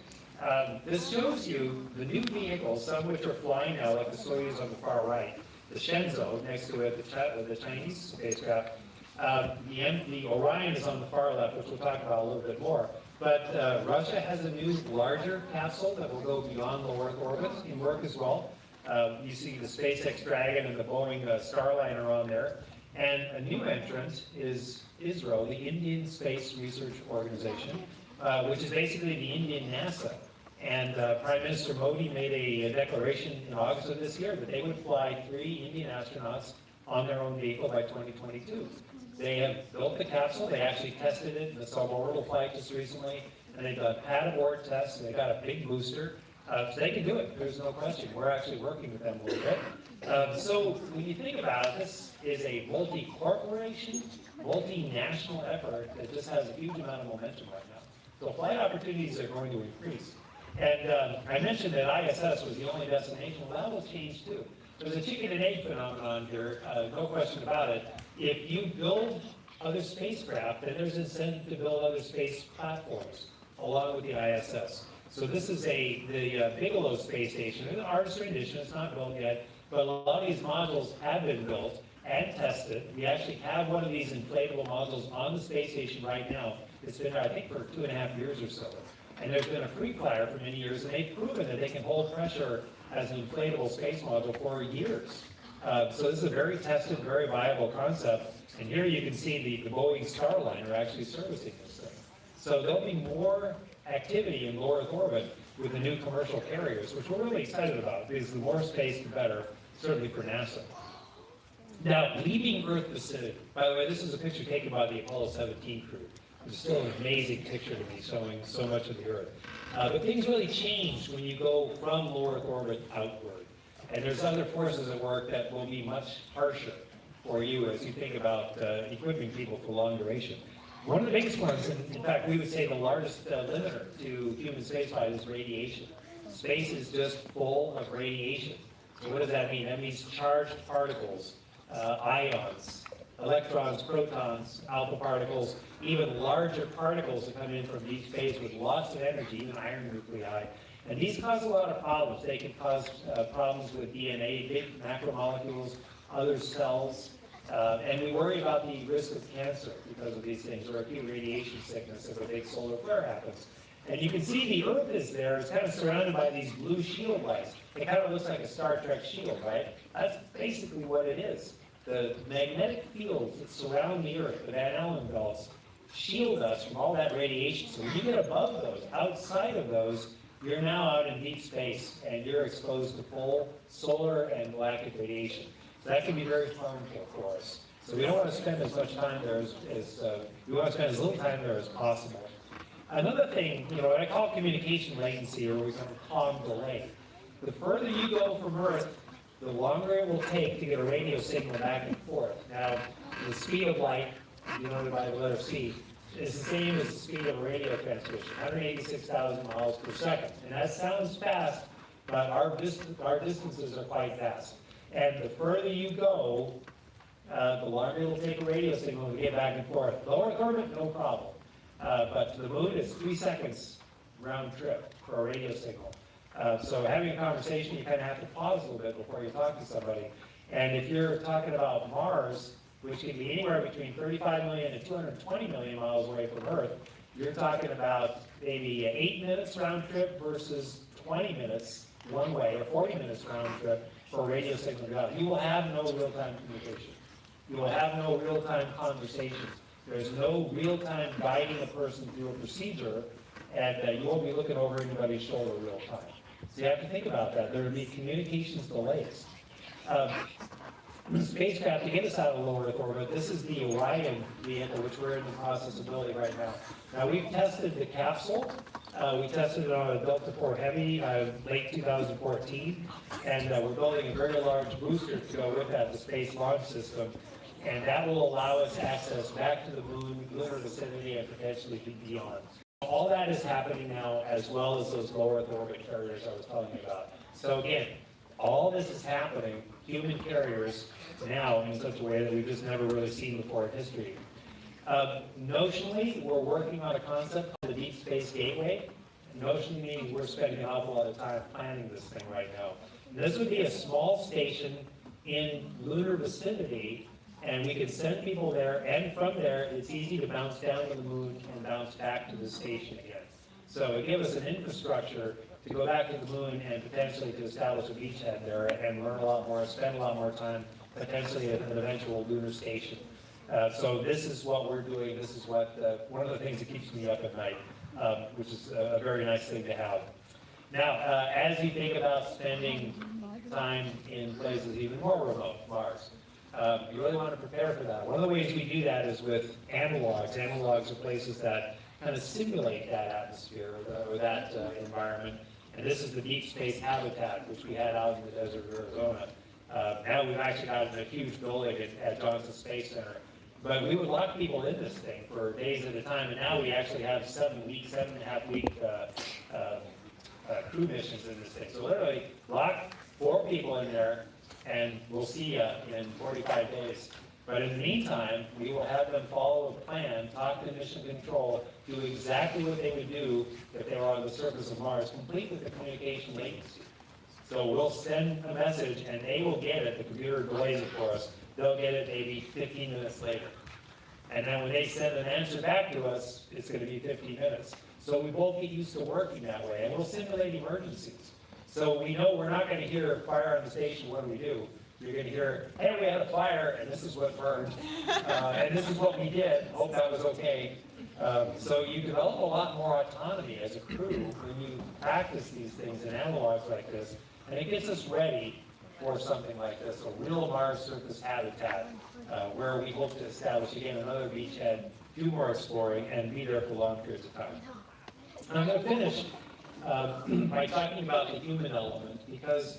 This shows you the new vehicles, some of which are flying now, like the Soyuz on the far right, the Shenzhou next to it, the Chinese spacecraft. The Orion is on the far left, which we'll talk about a little bit more. But Russia has a new, larger capsule that will go beyond low Earth orbit in work as well. You see the SpaceX Dragon and the Boeing Starliner on there. And a new entrant is ISRO, the Indian Space Research Organization, which is basically the Indian NASA. And Prime Minister Modi made a declaration in August of this year that they would fly 3 Indian astronauts on their own vehicle by 2022. They have built the capsule. They actually tested it in the suborbital flight just recently, and they've done pad abort tests. They got a big booster, so they can do it. There's no question. We're actually working with them a little bit. So when you think about it, this is a multi-corporation, multinational effort that just has a huge amount of momentum right now. So flight opportunities are going to increase. And I mentioned that ISS was the only destination. Well, that will change too. There's a chicken and egg phenomenon here, no question about it. If you build other spacecraft, then there's incentive to build other space platforms along with the ISS. So this is the Bigelow space station. It's an artist rendition, it's not built yet, but a lot of these modules have been built and tested. We actually have one of these inflatable modules on the space station right now. It's been there, I think, for 2.5 years or so. And there's been a free flyer for many years, and they've proven that they can hold pressure as an inflatable space module for years. So this is a very tested, very viable concept. And here you can see the Boeing Starliner actually servicing this thing. So there'll be more activity in low Earth orbit with the new commercial carriers, which we're really excited about, because the more space, the better, certainly for NASA. Now, leaving Earth vicinity. By the way, this is a picture taken by the Apollo 17 crew. It's still an amazing picture to me, showing so much of the Earth. But things really change when you go from low Earth orbit outward. And there's other forces at work that will be much harsher for you as you think about equipping people for long duration. One of the biggest ones, and in fact, we would say the largest limiter to human spaceflight is radiation. Space is just full of radiation. So what does that mean? That means charged particles, ions, electrons, protons, alpha particles, even larger particles that come in from deep space with lots of energy, even iron nuclei. And these cause a lot of problems. They can cause problems with DNA, big macromolecules, other cells, and we worry about the risk of cancer because of these things, or acute radiation sickness if a big solar flare happens. And you can see the Earth is there. It's kind of surrounded by these blue shield lights. It kind of looks like a Star Trek shield, right? That's basically what it is. The magnetic fields that surround the Earth, the Van Allen belts, shield us from all that radiation. So when you get above those, outside of those, you're now out in deep space, and you're exposed to full solar and galactic radiation. So that can be very harmful for us. So we don't want to spend as much time there we want to spend as little time there as possible. Another thing, what I call communication latency, or we call comm delay. The further you go from Earth, the longer it will take to get a radio signal back and forth. Now, the speed of light, denoted by the letter C, is the same as the speed of a radio transmission, 186,000 miles per second. And that sounds fast, but our distances are quite fast. And the further you go, the longer it will take a radio signal to get back and forth. Low Earth orbit, no problem. But to the moon, it's 3 seconds round trip for a radio signal. So having a conversation, you kind of have to pause a little bit before you talk to somebody. And if you're talking about Mars, which can be anywhere between 35 million and 220 million miles away from Earth, you're talking about maybe 8 minutes round trip versus 20 minutes one way, or 40 minutes round trip for a radio signal to go out. You will have no real-time communication. You will have no real-time conversations. There's no real-time guiding a person through a procedure, and you won't be looking over anybody's shoulder real time. So you have to think about that. There will be communications delays. Spacecraft, to get us out of low Earth orbit, this is the Orion vehicle, which we're in the process of building right now. Now, we've tested the capsule. We tested it on a Delta IV Heavy late 2014, and we're building a very large booster to go with that, the Space Launch System. And that will allow us access back to the moon, lunar vicinity, and potentially beyond. All that is happening now, as well as those low Earth orbit carriers I was telling you about. So again, all this is happening, human carriers, now in such a way that we've just never really seen before in history. Notionally, we're working on a concept called the Deep Space Gateway. Notionally means we're spending an awful lot of time planning this thing right now. And this would be a small station in lunar vicinity, and we could send people there, and from there, it's easy to bounce down to the moon and bounce back to the station again. So it gives us an infrastructure to go back to the moon and potentially to establish a beachhead there and learn a lot more, spend a lot more time, potentially at an eventual lunar station. So this is what we're doing. This is what one of the things that keeps me up at night, which is a very nice thing to have. Now, as you think about spending time in places even more remote, Mars, you really want to prepare for that. One of the ways we do that is with analogs. Analogs are places that kind of simulate that atmosphere or that environment. And this is the deep space habitat, which we had out in the desert of Arizona. Now we've actually got a huge building at Johnson Space Center. But we would lock people in this thing for days at a time, and now we actually have 7.5 week crew missions in this thing. So literally lock 4 people in there, and we'll see you in 45 days. But in the meantime, we will have them follow a plan, talk to mission control, do exactly what they would do if they were on the surface of Mars, complete with the communication latency. So we'll send a message, and they will get it. The computer delays it for us. They'll get it maybe 15 minutes later. And then when they send an answer back to us, it's going to be 15 minutes. So we both get used to working that way, and we'll simulate emergencies. So we know we're not going to hear fire on the station, what do we do? You're going to hear, hey, we had a fire, and this is what burned, and this is what we did. Hope that was okay. So you develop a lot more autonomy as a crew when you practice these things in analogs like this, and it gets us ready for something like this, a real Mars surface habitat, where we hope to establish, again, another beachhead, do more exploring, and be there for long periods of time. And I'm going to finish by talking about the human element, because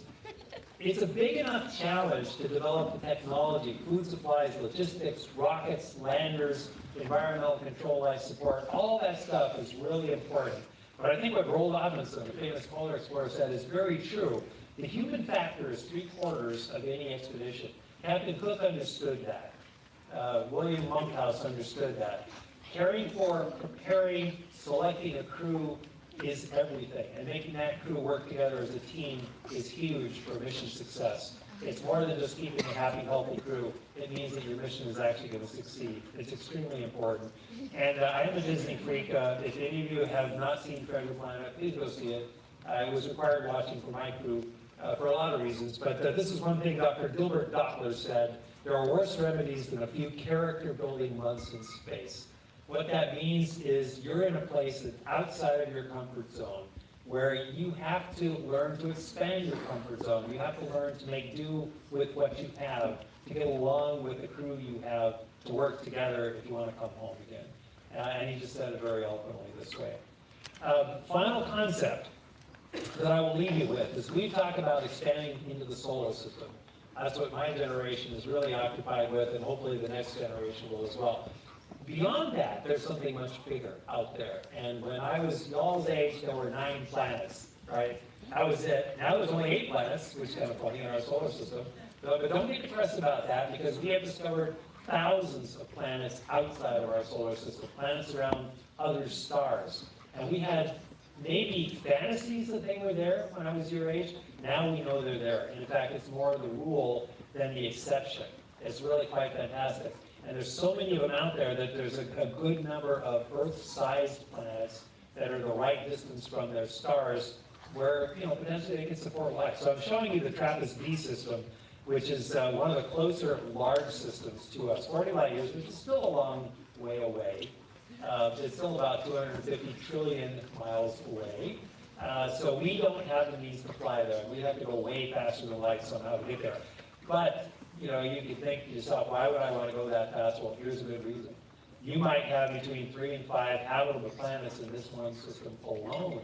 it's a big enough challenge to develop the technology, food supplies, logistics, rockets, landers, environmental control life support, all that stuff is really important. But I think what Roald Amundsen, the famous polar explorer, said is very true. The human factor is 3/4 of any expedition. Captain Cook understood that. William Monkhouse understood that. Caring for, preparing, selecting a crew is everything. And making that crew work together as a team is huge for mission success. It's more than just keeping a happy, healthy crew. It means that your mission is actually going to succeed. It's extremely important. And I am a Disney freak. If any of you have not seen Treasure Planet, please go see it. I was required watching for my crew for a lot of reasons. But this is one thing Dr. Gilbert Doppler said. There are worse remedies than a few character-building months in space. What that means is you're in a place that's outside of your comfort zone, where you have to learn to expand your comfort zone. You have to learn to make do with what you have, to get along with the crew you have, to work together if you want to come home again. And he just said it very eloquently this way. Final concept that I will leave you with is we talk about expanding into the solar system. That's what my generation is really occupied with, and hopefully the next generation will as well. Beyond that, there's something much bigger out there. And when I was y'all's age, there were 9 planets, right? Now there's only 8 planets, which is kind of funny in our solar system. But don't get depressed about that, because we have discovered thousands of planets outside of our solar system, planets around other stars. And we had maybe fantasies that they were there when I was your age. Now we know they're there. And in fact, it's more the rule than the exception. It's really quite fantastic. And there's so many of them out there that there's a good number of Earth-sized planets that are the right distance from their stars where, potentially they can support life. So I'm showing you the TRAPPIST-B system, which is one of the closer large systems to us, 40 light years, which is still a long way away. It's still about 250 trillion miles away. So we don't have the means to fly there. We have to go way faster than light somehow to get there. But you can think to yourself, why would I want to go that fast? Well, here's a good reason. You might have between 3 and 5 habitable planets in this one system alone.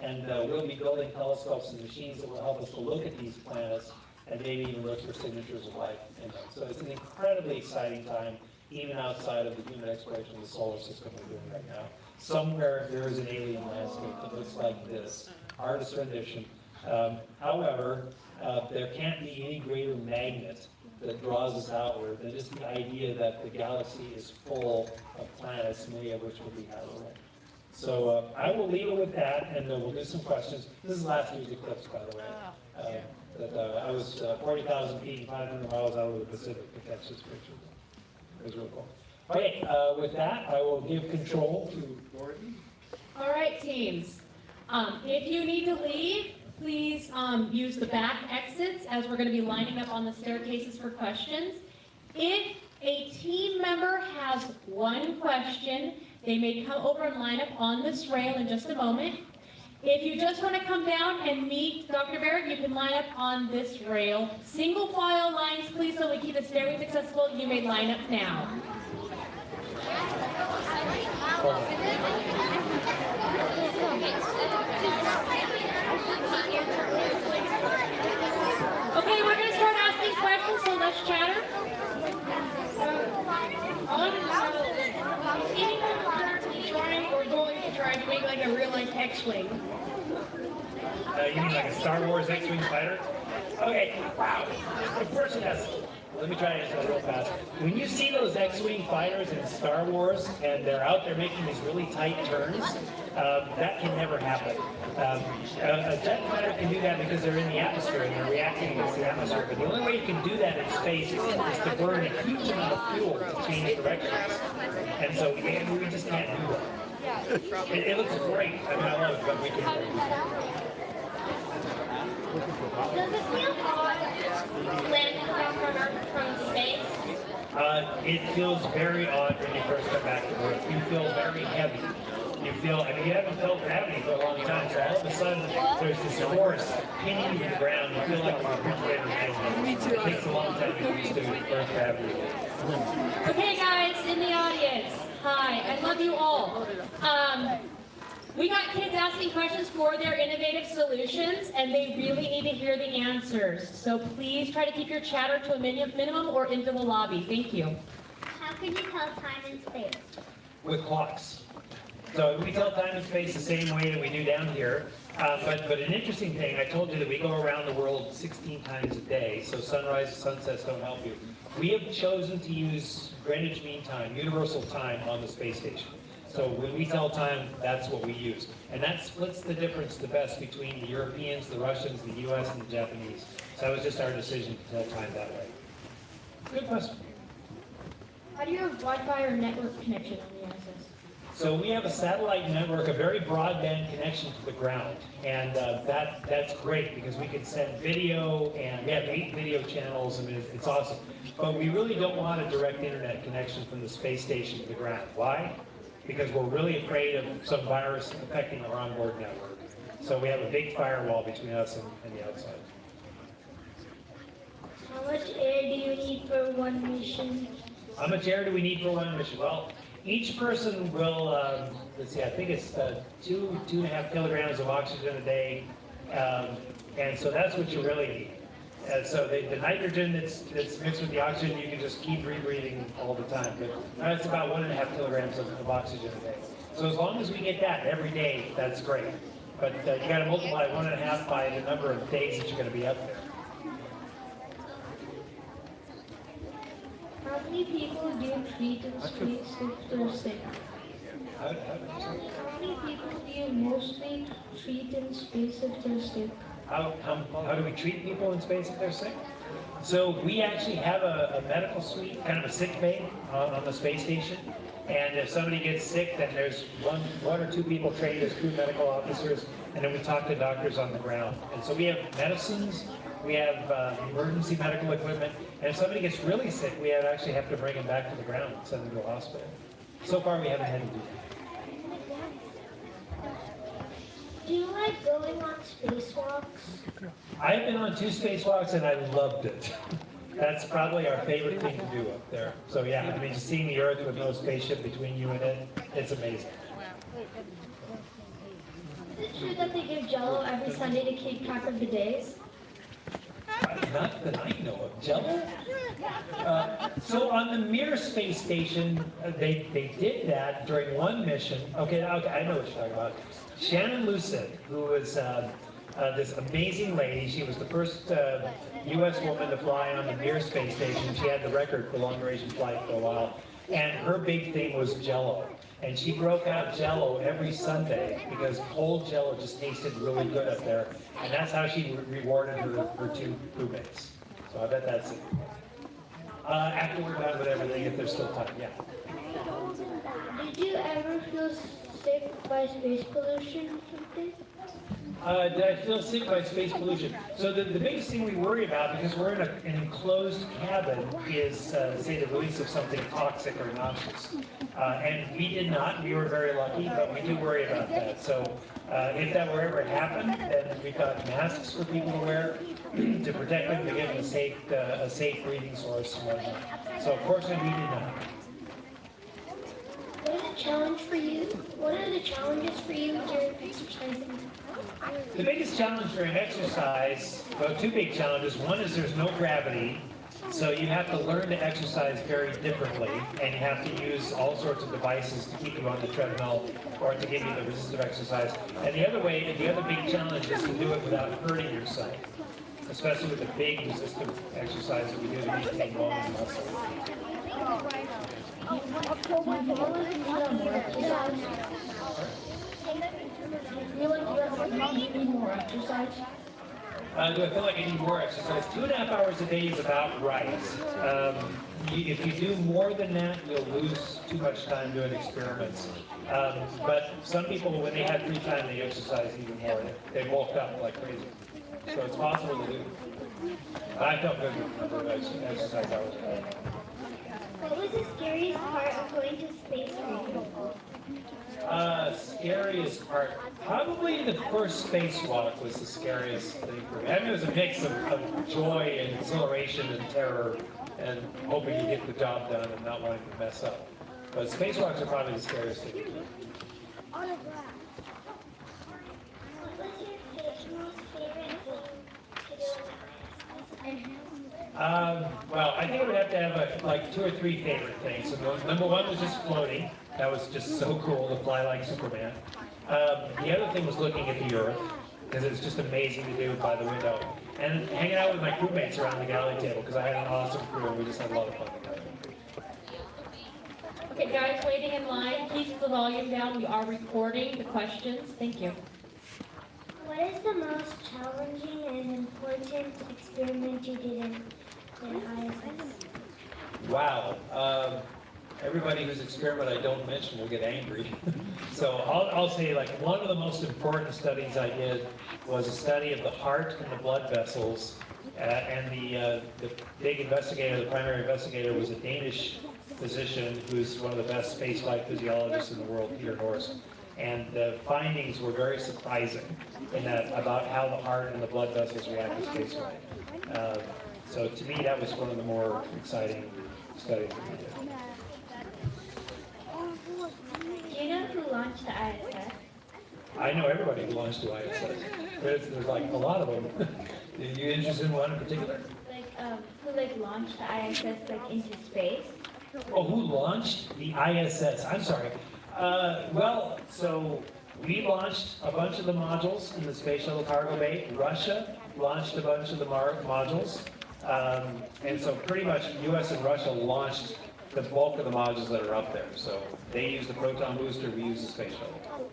And we'll be building telescopes and machines that will help us to look at these planets and maybe even look for signatures of life in them. So it's an incredibly exciting time, even outside of the human exploration of the solar system we're doing right now. Somewhere there is an alien landscape that looks like this. Artist's rendition. However, there can't be any greater magnet that draws us outward than just the idea that the galaxy is full of planets, many of which will be habitable. So I will leave it with that, and we'll do some questions. This is last year's eclipse, by the way. I was 40,000 feet and 500 miles out of the Pacific to catch this picture. It was real cool. Okay, with that, I will give control to Gordon. All right, teams. If you need to leave, please use the back exits as we're going to be lining up on the staircases for questions. If a team member has one question, they may come over and line up on this rail in just a moment. If you just want to come down and meet Dr. Barratt, you can line up on this rail. Single file lines, please, so we keep the stairways accessible. You may line up now. Okay, we're going to start asking questions, so let's chatter. Anyone trying or going to try to make like a real life X-Wing? You mean like a Star Wars X-Wing fighter? Okay, wow. Of course it has. Let me try to answer that real fast. When you see those X-Wing fighters in Star Wars and they're out there making these really tight turns, that can never happen. A jet fighter can do that because they're in the atmosphere and they're reacting against the atmosphere. But the only way you can do that in space is to burn a huge amount of fuel to change directions. And so we just can't do that. It looks great. I mean, I love it, but we can't do that. Does it feel odd landing back on Earth from space? It feels very odd when you first come back to Earth. You feel very heavy. You haven't felt gravity for a long time, so all of a sudden there's this force pinning you to the ground. You feel like a refrigerator magnet. It takes a long time to get used to Earth gravity. Okay, guys in the audience, hi, I love you all. We got kids asking questions for their innovative solutions, and they really need to hear the answers. So please try to keep your chatter to a minimum or into the lobby. Thank you. How can you tell time and space? With clocks. So we tell time and space the same way that we do down here. But an interesting thing, I told you that we go around the world 16 times a day, so sunrise and sunsets don't help you. We have chosen to use Greenwich Mean Time, universal time, on the space station. So when we tell time, that's what we use. And that splits the difference the best between the Europeans, the Russians, the US, and the Japanese. So that was just our decision to tell time that way. Good question. How do you have Wi-Fi or network connection on the ISS? So we have a satellite network, a very broadband connection to the ground. And that's great because we can send video, and we have 8 video channels. I mean, it's awesome. But we really don't want a direct internet connection from the space station to the ground. Why? Because we're really afraid of some virus affecting our onboard network. So we have a big firewall between us and the outside. How much air do you need for one mission? How much air do we need for one mission? Well, each person will, let's see, I think it's 2.5 kilograms of oxygen a day. And so that's what you really need. So the nitrogen that's mixed with the oxygen, you can just keep rebreathing all the time. But that's about 1.5 kilograms of oxygen a day. So as long as we get that every day, that's great. But you got to multiply 1.5 by the number of days that you're going to be up there. How many people do you treat in space if they're sick? How How many people do you mostly treat in space if they're sick? do we treat people in space if they're sick? So we actually have a medical suite, kind of a sick bay on the space station. And if somebody gets sick, then there's one or two people trained as crew medical officers, and then we talk to doctors on the ground. And so we have medicines, we have emergency medical equipment, and if somebody gets really sick, we actually have to bring them back to the ground and send them to a hospital. So far, we haven't had to do that. Do you like going on spacewalks? I've been on 2 spacewalks and I loved it. That's probably our favorite thing to do up there. So yeah, I mean, just seeing the Earth with no spaceship between you and it, it's amazing. Is it true that they give Jello every Sunday to keep track of the days? Not that I know of. Jello? So on the Mir space station, they did that during one mission. Okay, I know what you're talking about. Shannon Lucid, who was this amazing lady. She was the first U.S. woman to fly on the Mir space station. She had the record for long duration flight for a while. And her big thing was Jello. And she broke out Jello every Sunday because cold Jello just tasted really good up there. And that's how she rewarded her 2 crewmates. So I bet that's it. After we're done with everything, if there's still time, yeah. Did you ever feel sick by space pollution or something? Did I feel sick by space pollution? So the biggest thing we worry about, because we're in an enclosed cabin, is, say, the release of something toxic or noxious. And we did not. We were very lucky, but we do worry about that. So if that were ever happen, then we've got masks for people to wear to protect them, to give them a safe breathing source and whatnot. So fortunately, we did not. What is a challenge for you? What are the challenges for you during exercising? The biggest challenge during exercise, well, 2 big challenges. One is there's no gravity, so you have to learn to exercise very differently, and you have to use all sorts of devices to keep you on the treadmill or to give you the resistive exercise. And the other big challenge is to do it without hurting yourself, especially with the big resistive exercise that we do to maintain bone and muscle. Do you feel like you need more exercise? Do I feel like I need more exercise? 2.5 hours a day is about right. If you do more than that, you'll lose too much time doing experiments. But some people, when they have free time, they exercise even more. They bulk up like crazy. So it's possible to do. I felt good with the number of exercise hours a day. What was the scariest part of going to space for you? Scariest part, probably the first spacewalk was the scariest thing for me. I mean, it was a mix of joy and exhilaration and terror and hoping you get the job done and not wanting to mess up. But spacewalks are probably the scariest thing. most favorite thing to do with Well, I think I would have to have like 2 or 3 favorite things. So number 1 was just floating. That was just so cool to fly like Superman. The other thing was looking at the Earth, because it was just amazing to do by the window. And hanging out with my crewmates around the galley table, because I had an awesome crew and we just had a lot of fun together. Okay, guys waiting in line, keep the volume down. We are recording the questions. Thank you. What is the most challenging and important experiment you did in ISS? Wow. Everybody whose experiment I don't mention will get angry. So I'll say, like, one of the most important studies I did was a study of the heart and the blood vessels. And the big investigator, the primary investigator, was a Danish physician who's one of the best spaceflight physiologists in the world, Peter Norris. And the findings were very surprising in that about how the heart and the blood vessels react to spaceflight. So to me, that was one of the more exciting studies that we did. Do you know who launched the ISS? I know everybody who launched to ISS. There's like a lot of them. Are you interested in one in particular? Who launched the ISS into space? Oh, who launched the ISS? I'm sorry. Well, so we launched a bunch of the modules in the Space Shuttle cargo bay. Russia launched a bunch of the modules. And so pretty much US and Russia launched the bulk of the modules that are up there. So they use the proton booster, we use the Space Shuttle.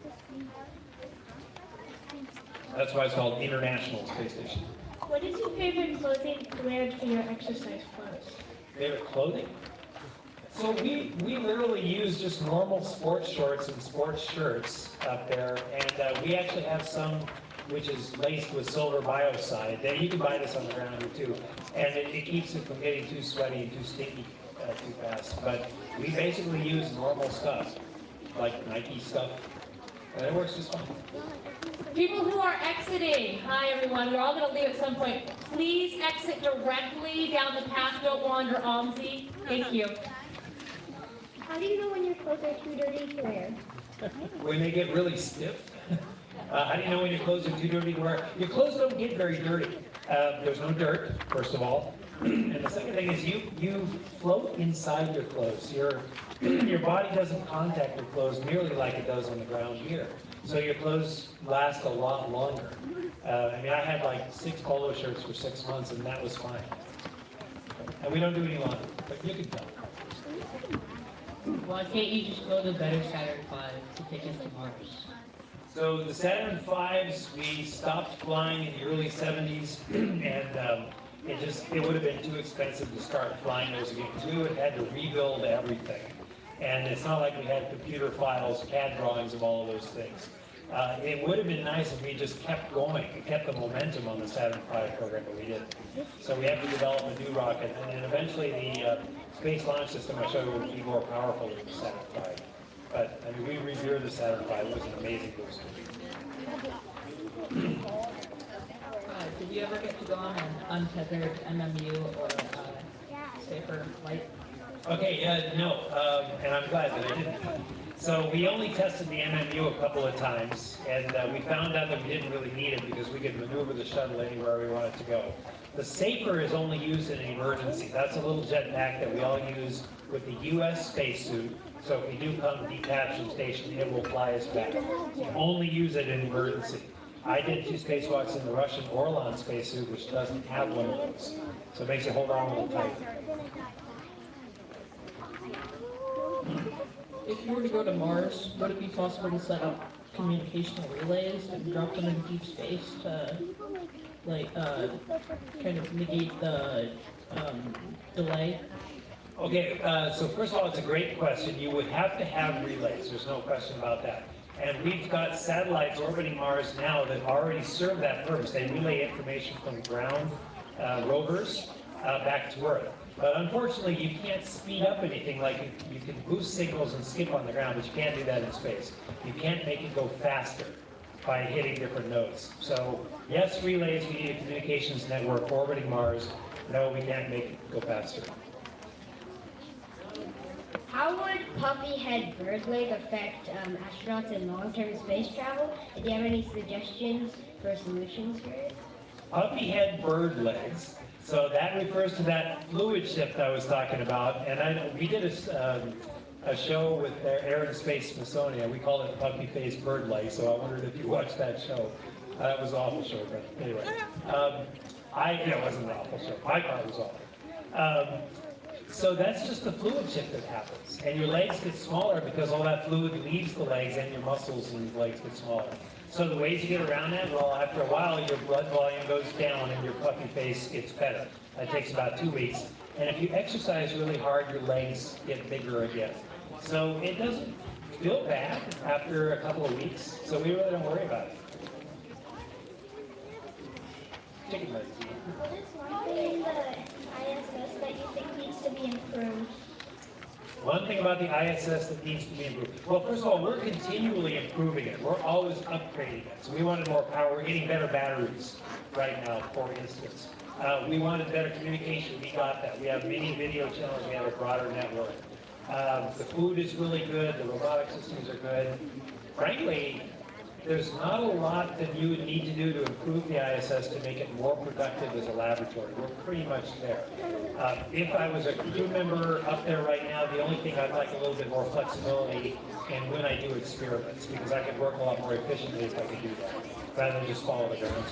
That's why it's called International Space Station. What is your favorite clothing to wear for your exercise clothes? Favorite clothing? So we literally use just normal sports shorts and sports shirts up there, and we actually have some which is laced with silver biocide. You can buy this on the ground here too, and it keeps it from getting too sweaty and too sticky too fast. But we basically use normal stuff, like Nike stuff, and it works just fine. People who are exiting, hi everyone, we're all going to leave at some point. Please exit directly down the path, don't wander OMSI. Thank you. How do you know when your clothes are too dirty to wear? When they get really stiff. How do you know when your clothes are too dirty to wear? Your clothes don't get very dirty. There's no dirt, first of all. And the second thing is you float inside your clothes. Your body doesn't contact your clothes nearly like it does on the ground here. So your clothes last a lot longer. I had like 6 polo shirts for 6 months, and that was fine. And we don't do any laundry, but you can tell. Why can't you just go to better Saturn V to take us to Mars? So the Saturn V's, we stopped flying in the early 70s, and it would have been too expensive to start flying those again. We would have had to rebuild everything. And it's not like we had computer files, CAD drawings of all of those things. It would have been nice if we just kept going and kept the momentum on the Saturn V program, but we didn't. So we have to develop a new rocket, and then eventually the Space Launch System, I showed you, would be more powerful than the Saturn V. But we revere the Saturn V. It was an amazing booster. Did you ever get to go on an untethered MMU or safer flight? Okay, no, and I'm glad that I didn't. So we only tested the MMU a couple of times, and we found out that we didn't really need it because we could maneuver the shuttle anywhere we wanted to go. The Safer is only used in an emergency. That's a little jetpack that we all use with the U.S. spacesuit. So if we do come detached from station, it will fly us back. We only use it in emergency. I did 2 spacewalks in the Russian Orlan spacesuit, which doesn't have one of those. So it makes you hold on a little tight. If you were to go to Mars, would it be possible to set up communicational relays and drop them in deep space to, kind of negate the delay? Okay, so first of all, it's a great question. You would have to have relays. There's no question about that. And we've got satellites orbiting Mars now that already serve that purpose. They relay information from ground rovers back to Earth. But unfortunately, you can't speed up anything. Like you can boost signals and skip on the ground, but you can't do that in space. You can't make it go faster by hitting different nodes. So yes, relays, we need a communications network orbiting Mars. No, we can't make it go faster. How would puffy head bird leg affect astronauts in long-term space travel? Do you have any suggestions for solutions here? Puppy had bird legs. So that refers to that fluid shift I was talking about. And we did a show with Air and Space Smithsonian. We called it Puppy Face Bird Leg. So I wondered if you watched that show. That was an awful show, but anyway. It wasn't an awful show. My part was awful. So that's just the fluid shift that happens. And your legs get smaller because all that fluid leaves the legs and your muscles and legs get smaller. So the ways you get around that, well, after a while, your blood volume goes down and your puffy face gets better. That takes about 2 weeks. And if you exercise really hard, your legs get bigger again. So it doesn't feel bad after a couple of weeks. So we really don't worry about it. Chicken legs. What is one thing in the ISS that you think needs to be improved? One thing about the ISS that needs to be improved. Well, first of all, we're continually improving it. We're always upgrading it. So we wanted more power. We're getting better batteries right now, for instance. We wanted better communication. We got that. We have many video channels. We have a broader network. The food is really good. The robotic systems are good. Frankly, there's not a lot that you would need to do to improve the ISS to make it more productive as a laboratory. We're pretty much there. If I was a crew member up there right now, the only thing I'd like a little bit more flexibility in when I do experiments, because I could work a lot more efficiently if I could do that, rather than just follow the ground.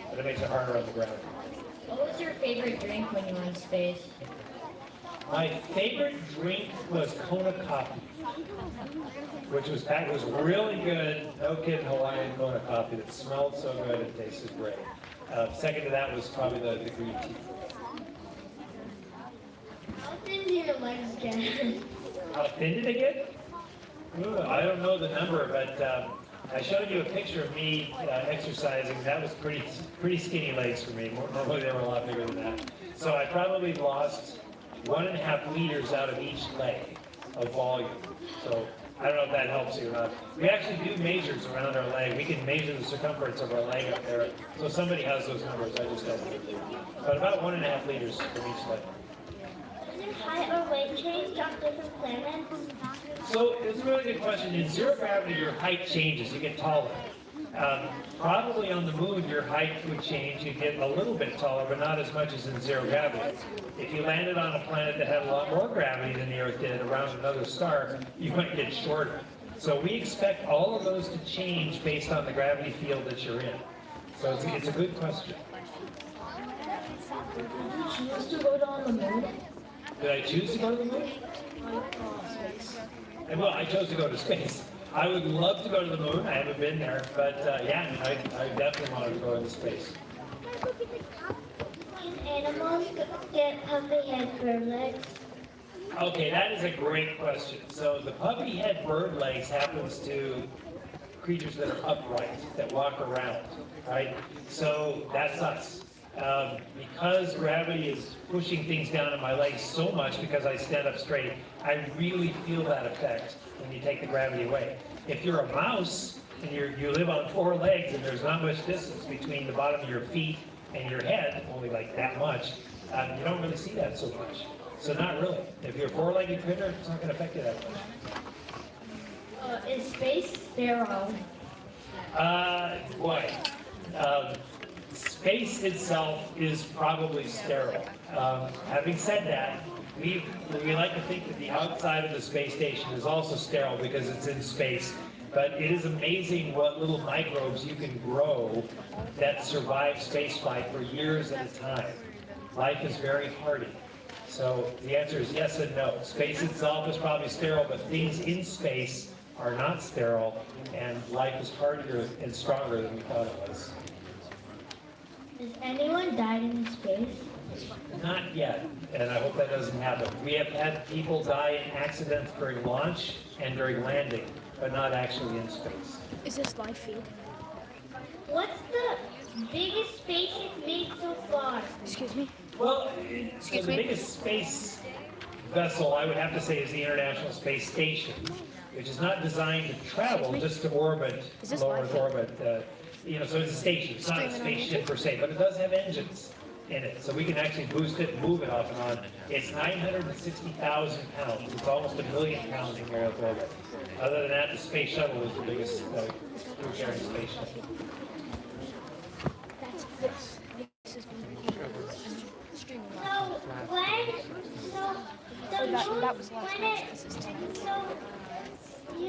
But it makes it harder on the ground. What was your favorite drink when you were in space? My favorite drink was Kona coffee, which was really good. No kidding, Hawaiian Kona coffee that smelled so good and tasted great. Second to that was probably the green tea. How thin do your legs get? How thin did they get? I don't know the number, but I showed you a picture of me exercising. That was pretty skinny legs for me. Normally they were a lot bigger than that. So I probably lost 1.5 liters out of each leg of volume. So I don't know if that helps you or not. We actually do measures around our leg. We can measure the circumference of our leg up there. So somebody has those numbers. I just don't know. But about 1.5 liters from each leg. Does your height or weight change on different planets? So it's a really good question. In zero gravity, your height changes. You get taller. Probably on the moon, your height would change. You get a little bit taller, but not as much as in zero gravity. If you landed on a planet that had a lot more gravity than the Earth did around another star, you might get shorter. So we expect all of those to change based on the gravity field that you're in. So it's a good question. Did you choose to go on the moon? Did I choose to go to the moon? Well, I chose to go to space. I would love to go to the moon. I haven't been there, but yeah, I definitely wanted to go into space. Can animals get puffy head bird legs? Okay, that is a great question. So the puppy head bird legs happens to creatures that are upright, that walk around, right? So that's us. Because gravity is pushing things down in my legs so much because I stand up straight, I really feel that effect when you take the gravity away. If you're a mouse and you live on 4 legs and there's not much distance between the bottom of your feet and your head, only like that much, you don't really see that so much. So not really. If you're a 4-legged critter, it's not going to affect you that much. Is space sterile? Boy. Space itself is probably sterile. Having said that, we like to think that the outside of the space station is also sterile because it's in space. But it is amazing what little microbes you can grow that survive spaceflight for years at a time. Life is very hardy. So the answer is yes and no. Space itself is probably sterile, but things in space are not sterile, and life is hardier and stronger than we thought it was. Has anyone died in space? Not yet, and I hope that doesn't happen. We have had people die in accidents during launch and during landing, but not actually in space. Is this live feed? What's the biggest spaceship made so far? Excuse me? Well, so the biggest space vessel, I would have to say, is the International Space Station, which is not designed to travel, just to orbit, Is this low live Earth feed? orbit. So it's a station. It's not a Streaming on spaceship YouTube? per se, but it does have engines in it, so we can actually boost it and move it off and on. It's 960,000 pounds. It's almost 1 million pounds in low Earth orbit. Other than that, the space shuttle is the biggest crew-carrying space shuttle. You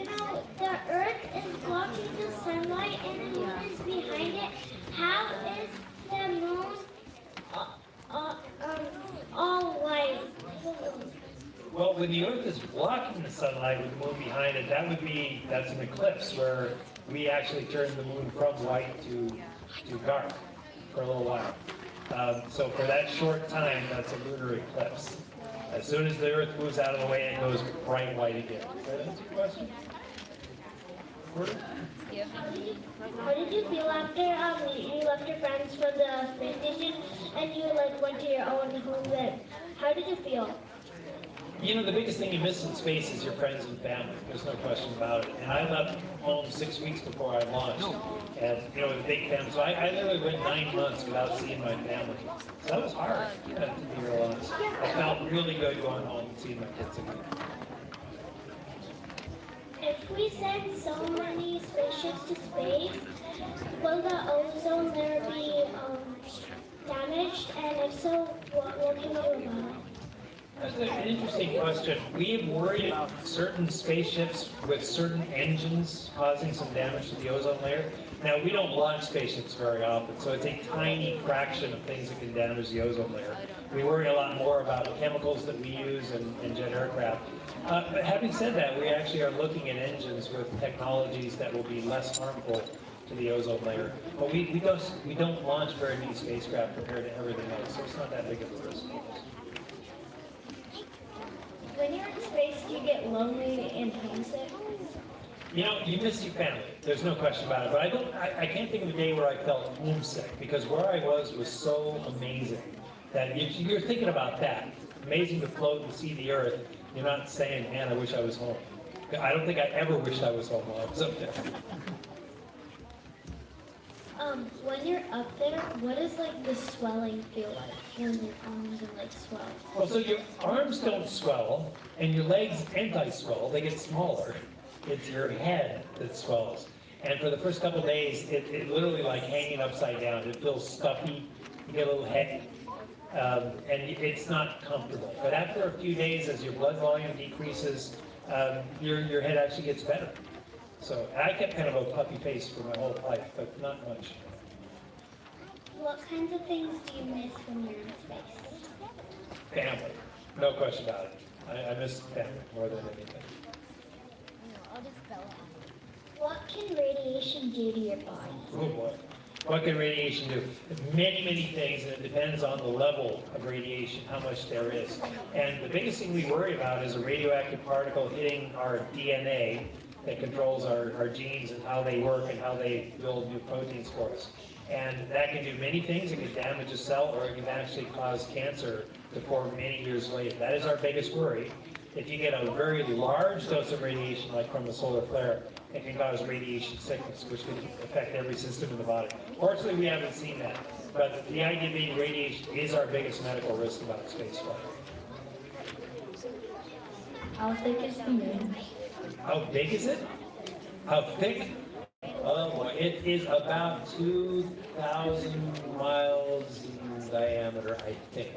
know, the Earth is blocking the sunlight and the moon is behind it. How is the moon all white? Well, when the Earth is blocking the sunlight with the moon behind it, that's an eclipse where we actually turn the moon from white to dark for a little while. So for that short time, that's a lunar eclipse. As soon as the Earth moves out of the way, it goes bright white again. Does that answer your question? How did you feel after you left your friends for the space station and you went to your own home then? How did you feel? You know, the biggest thing you miss in space is your friends and family. There's no question about it. And I left home 6 weeks before I launched. And, you know, with a big family. So I literally went 9 months without seeing my family. So that was hard, to be real honest. I felt really good going home and seeing my kids again. If we send so many spaceships to space, will the ozone layer be damaged? And if so, what can we do about it? That's an interesting question. We've worried about certain spaceships with certain engines causing some damage to the ozone layer. Now, we don't launch spaceships very often, so it's a tiny fraction of things that can damage the ozone layer. We worry a lot more about the chemicals that we use in jet aircraft. But having said that, we actually are looking at engines with technologies that will be less harmful to the ozone layer. But we don't launch very many spacecraft compared to everything else, so it's not that big of a risk. When you're in space, do you get lonely and homesick? You know, you miss your family. There's no question about it. But I can't think of a day where I felt homesick because where I was so amazing that you're thinking about that. Amazing to float and see the Earth. You're not saying, man, I wish I was home. I don't think I ever wished I was home while I was up there. When you're up there, what does the swelling feel like when your arms are swell? Well, so your arms don't swell and your legs anti-swell. They get smaller. It's your head that swells. And for the first couple of days, it literally like hanging upside down. It feels stuffy. You get a little head, and it's not comfortable. But after a few days, as your blood volume decreases, your head actually gets better. So I kept kind of a puppy face for my whole life, but not much. What kinds of things do you miss when you're in space? Family, no question about it. I miss family more than anything. What can radiation do to your body? Oh boy. What can radiation do? Many, many things, and it depends on the level of radiation, how much there is. And the biggest thing we worry about is a radioactive particle hitting our DNA that controls our genes and how they work and how they build new proteins for us. And that can do many things. It can damage a cell, or it can actually cause cancer to form many years later. That is our biggest worry. If you get a very large dose of radiation, like from a solar flare, it can cause radiation sickness, which can affect every system in the body. Fortunately, we haven't seen that. But the idea being radiation is our biggest medical risk about spaceflight. How thick is the moon? How big is it? How thick? Oh boy, it is about 2,000 miles in diameter, I think.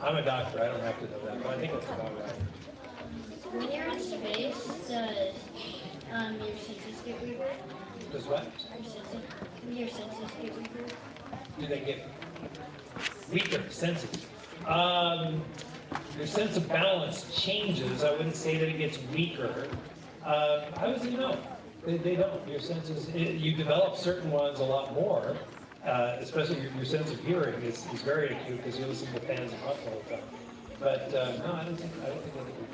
I'm a doctor, I don't have to know that, but I think it's about right. When you're in space, does your senses get weaker? Does what? Your senses get weaker? Do they get weaker, sensitive? Your sense of balance changes. I wouldn't say that it gets weaker. How does it know? They don't. Your senses, you develop certain ones a lot more, especially your sense of hearing is very acute because you listen to fans and puff all the time. But no, I don't think they get weaker.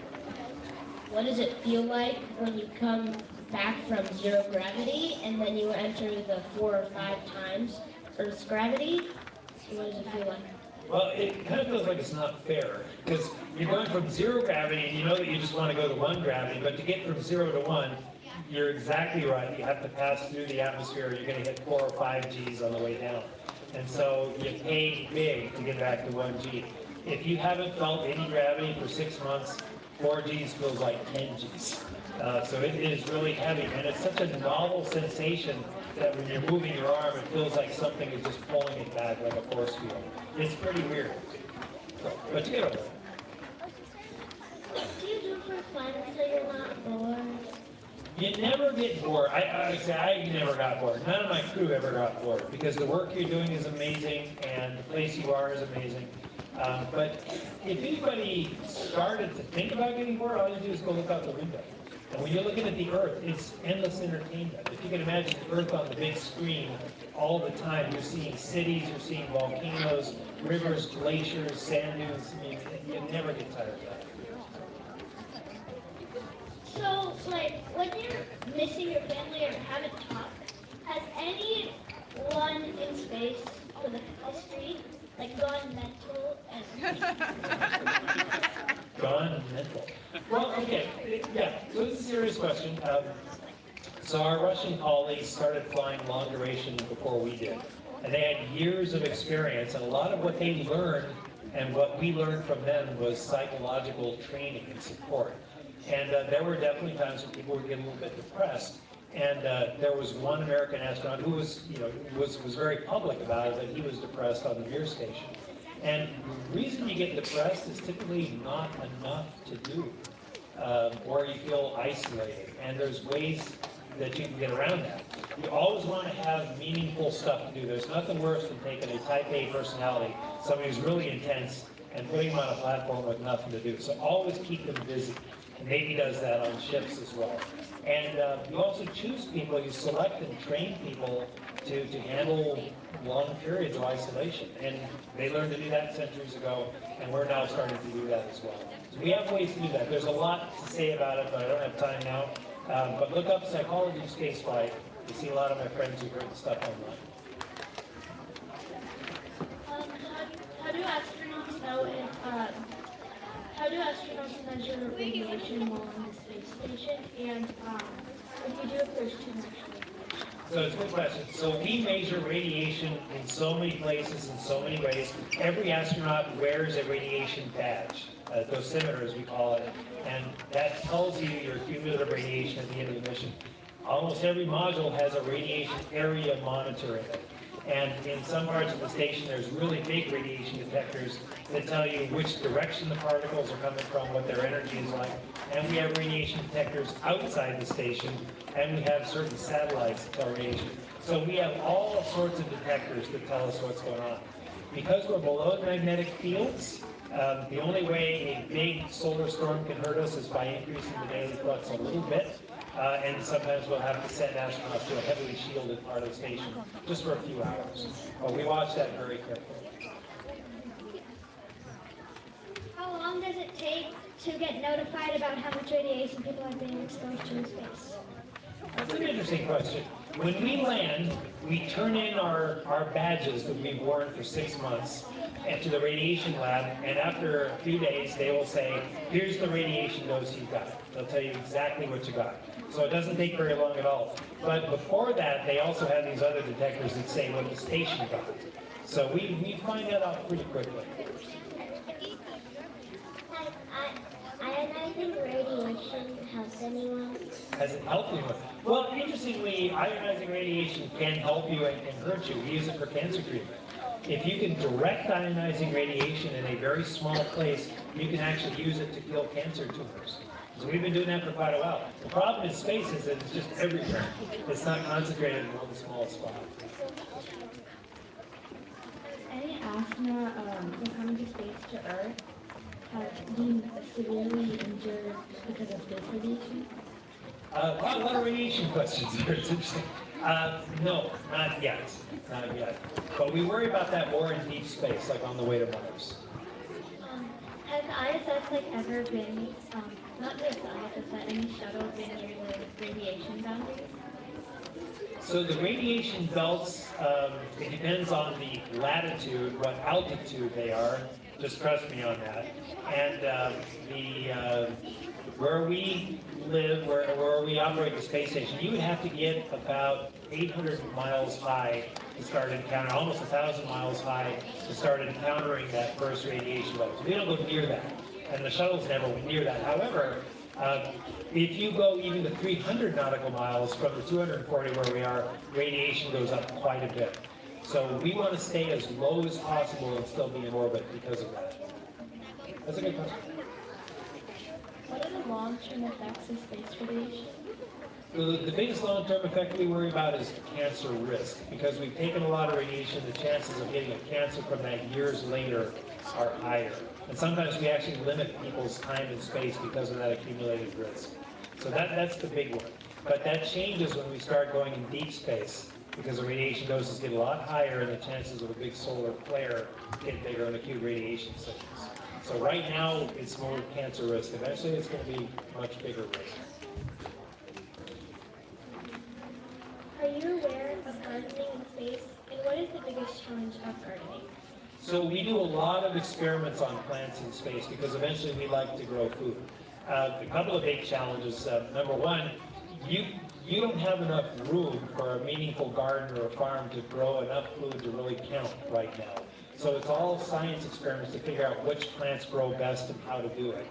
What does it feel like when you come back from zero gravity and then you enter the 4 or 5 times Earth's gravity? What does it feel like? Well, it kind of feels like it's not fair because you're going from zero gravity and you know that you just want to go to 1 gravity, but to get from 0 to 1, you're exactly right. You have to pass through the atmosphere. You're going to hit 4 or 5 Gs on the way down. And so you pay big to get back to 1 G. If you haven't felt any gravity for 6 months, 4 Gs feels like 10 Gs. So it is really heavy, and it's such a novel sensation that when you're moving your arm, it feels like something is just pulling it back like a force field. It's pretty weird. But you get over it. What do you do for fun so you're not bored? You never get bored. I never got bored. None of my crew ever got bored because the work you're doing is amazing and the place you are is amazing. But if anybody started to think about getting bored, all you do is go look out the window. And when you're looking at the Earth, it's endless entertainment. If you can imagine the Earth on the big screen all the time, you're seeing cities, you're seeing volcanoes, rivers, glaciers, sand dunes. I mean, you never get tired of that. So, like, when you're missing your family or haven't talked, has anyone in space for the history, like, gone mental and... Gone mental. Well, okay, yeah, so it's a serious question. So our Russian colleagues started flying long duration before we did. And they had years of experience, and a lot of what they learned and what we learned from them was psychological training and support. And there were definitely times when people would get a little bit depressed. And there was one American astronaut who was, was very public about it, that he was depressed on the Mir station. And the reason you get depressed is typically not enough to do, or you feel isolated. And there's ways that you can get around that. You always want to have meaningful stuff to do. There's nothing worse than taking a type A personality, somebody who's really intense, and putting them on a platform with nothing to do. So always keep them busy. And Navy does that on ships as well. And you also choose people, you select and train people to handle long periods of isolation. And they learned to do that centuries ago, and we're now starting to do that as well. So we have ways to do that. There's a lot to say about it, but I don't have time now. But look up psychology of spaceflight. You see a lot of my friends who've written stuff online. How do astronauts know if, how do astronauts measure radiation while on the space station? And what do you do if there's too much radiation? So it's a good question. So we measure radiation in so many places, in so many ways. Every astronaut wears a radiation badge, a dosimeter as we call it, and that tells you your cumulative radiation at the end of the mission. Almost every module has a radiation area monitor in it. And in some parts of the station, there's really big radiation detectors that tell you which direction the particles are coming from, what their energy is like. And we have radiation detectors outside the station, and we have certain satellites that tell radiation. So we have all sorts of detectors that tell us what's going on. Because we're below the magnetic fields, the only way a big solar storm can hurt us is by increasing the daily flux a little bit. And sometimes we'll have to send astronauts to a heavily shielded part of the station just for a few hours. But we watch that very carefully. How long does it take to get notified about how much radiation people are being exposed to in space? That's an interesting question. When we land, we turn in our badges that we've worn for 6 months to the radiation lab, and after a few days, they will say, here's the radiation dose you got. They'll tell you exactly what you got. So it doesn't take very long at all. But before that, they also have these other detectors that say what the station got. So we find that out pretty quickly. Ionizing radiation helps anyone? Has it helped anyone? Well, interestingly, ionizing radiation can help you and can hurt you. We use it for cancer treatment. If you can direct ionizing radiation in a very small place, you can actually use it to kill cancer tumors. So we've been doing that for quite a while. The problem in space is that it's just everywhere. It's not concentrated in one small spot. Any astronaut coming to space to Earth have been severely injured because of space radiation? Wow, a lot of radiation questions here. It's interesting. No, not yet. Not yet. But we worry about that more in deep space, like on the way to Mars. Has ISS ever been, not just ISS, but any shuttle been near the radiation boundaries? So the radiation belts, it depends on the latitude, what altitude they are. Just trust me on that. And where we live, where we operate the space station, you would have to get about 800 miles high to start encountering, almost 1,000 miles high to start encountering that first radiation level. So we don't go near that, and the shuttles never went near that. However, If you go even to 300 nautical miles from the 240 where we are, radiation goes up quite a bit. So we want to stay as low as possible and still be in orbit because of that. That's a good question. What are the long-term effects of space radiation? The biggest long-term effect we worry about is cancer risk. Because we've taken a lot of radiation, the chances of getting a cancer from that years later are higher. And sometimes we actually limit people's time in space because of that accumulated risk. So that's the big one. But that changes when we start going in deep space, because the radiation doses get a lot higher and the chances of a big solar flare get bigger and acute radiation sickness. So right now, it's more cancer risk. Eventually, it's going to be much bigger risk. Are you aware of gardening in space? And what is the biggest challenge of gardening? So we do a lot of experiments on plants in space because eventually we like to grow food. A couple of big challenges. Number one, you don't have enough room for a meaningful garden or a farm to grow enough food to really count right now. So it's all science experiments to figure out which plants grow best and how to do it.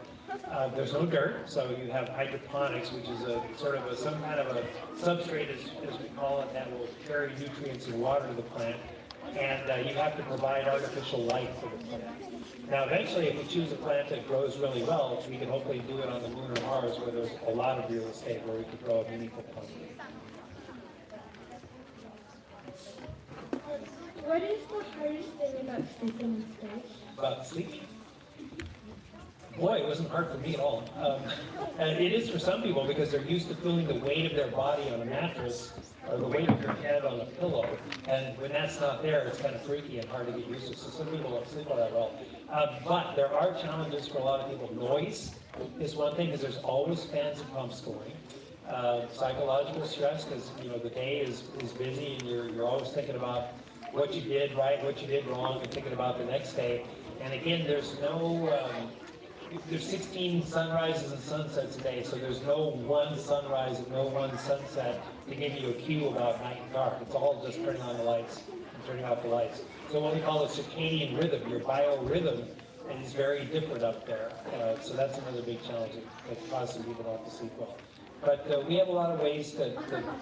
There's no dirt, so you have hydroponics, which is a sort of some kind of a substrate, as we call it, that will carry nutrients and water to the plant. And you have to provide artificial light for the plant. Now, eventually, if we choose a plant that grows really well, we can hopefully do it on the moon or Mars, where there's a lot of real estate where we could grow a meaningful plant. What is the hardest thing about sleeping in space? About sleeping? Boy, it wasn't hard for me at all. And it is for some people because they're used to feeling the weight of their body on a mattress or the weight of your head on a pillow. And when that's not there, it's kind of freaky and hard to get used to. So some people don't sleep all that well. But there are challenges for a lot of people. Noise is one thing because there's always fans and pumps going. Psychological stress because the day is busy and you're always thinking about what you did right, what you did wrong, and thinking about the next day. And again, there's 16 sunrises and sunsets a day, so there's no one sunrise and no one sunset to give you a cue about night and dark. It's all just turning on the lights and turning off the lights. So what we call a circadian rhythm, your biorhythm, is very different up there. So that's another big challenge that causes people not to sleep well. But we have a lot of ways that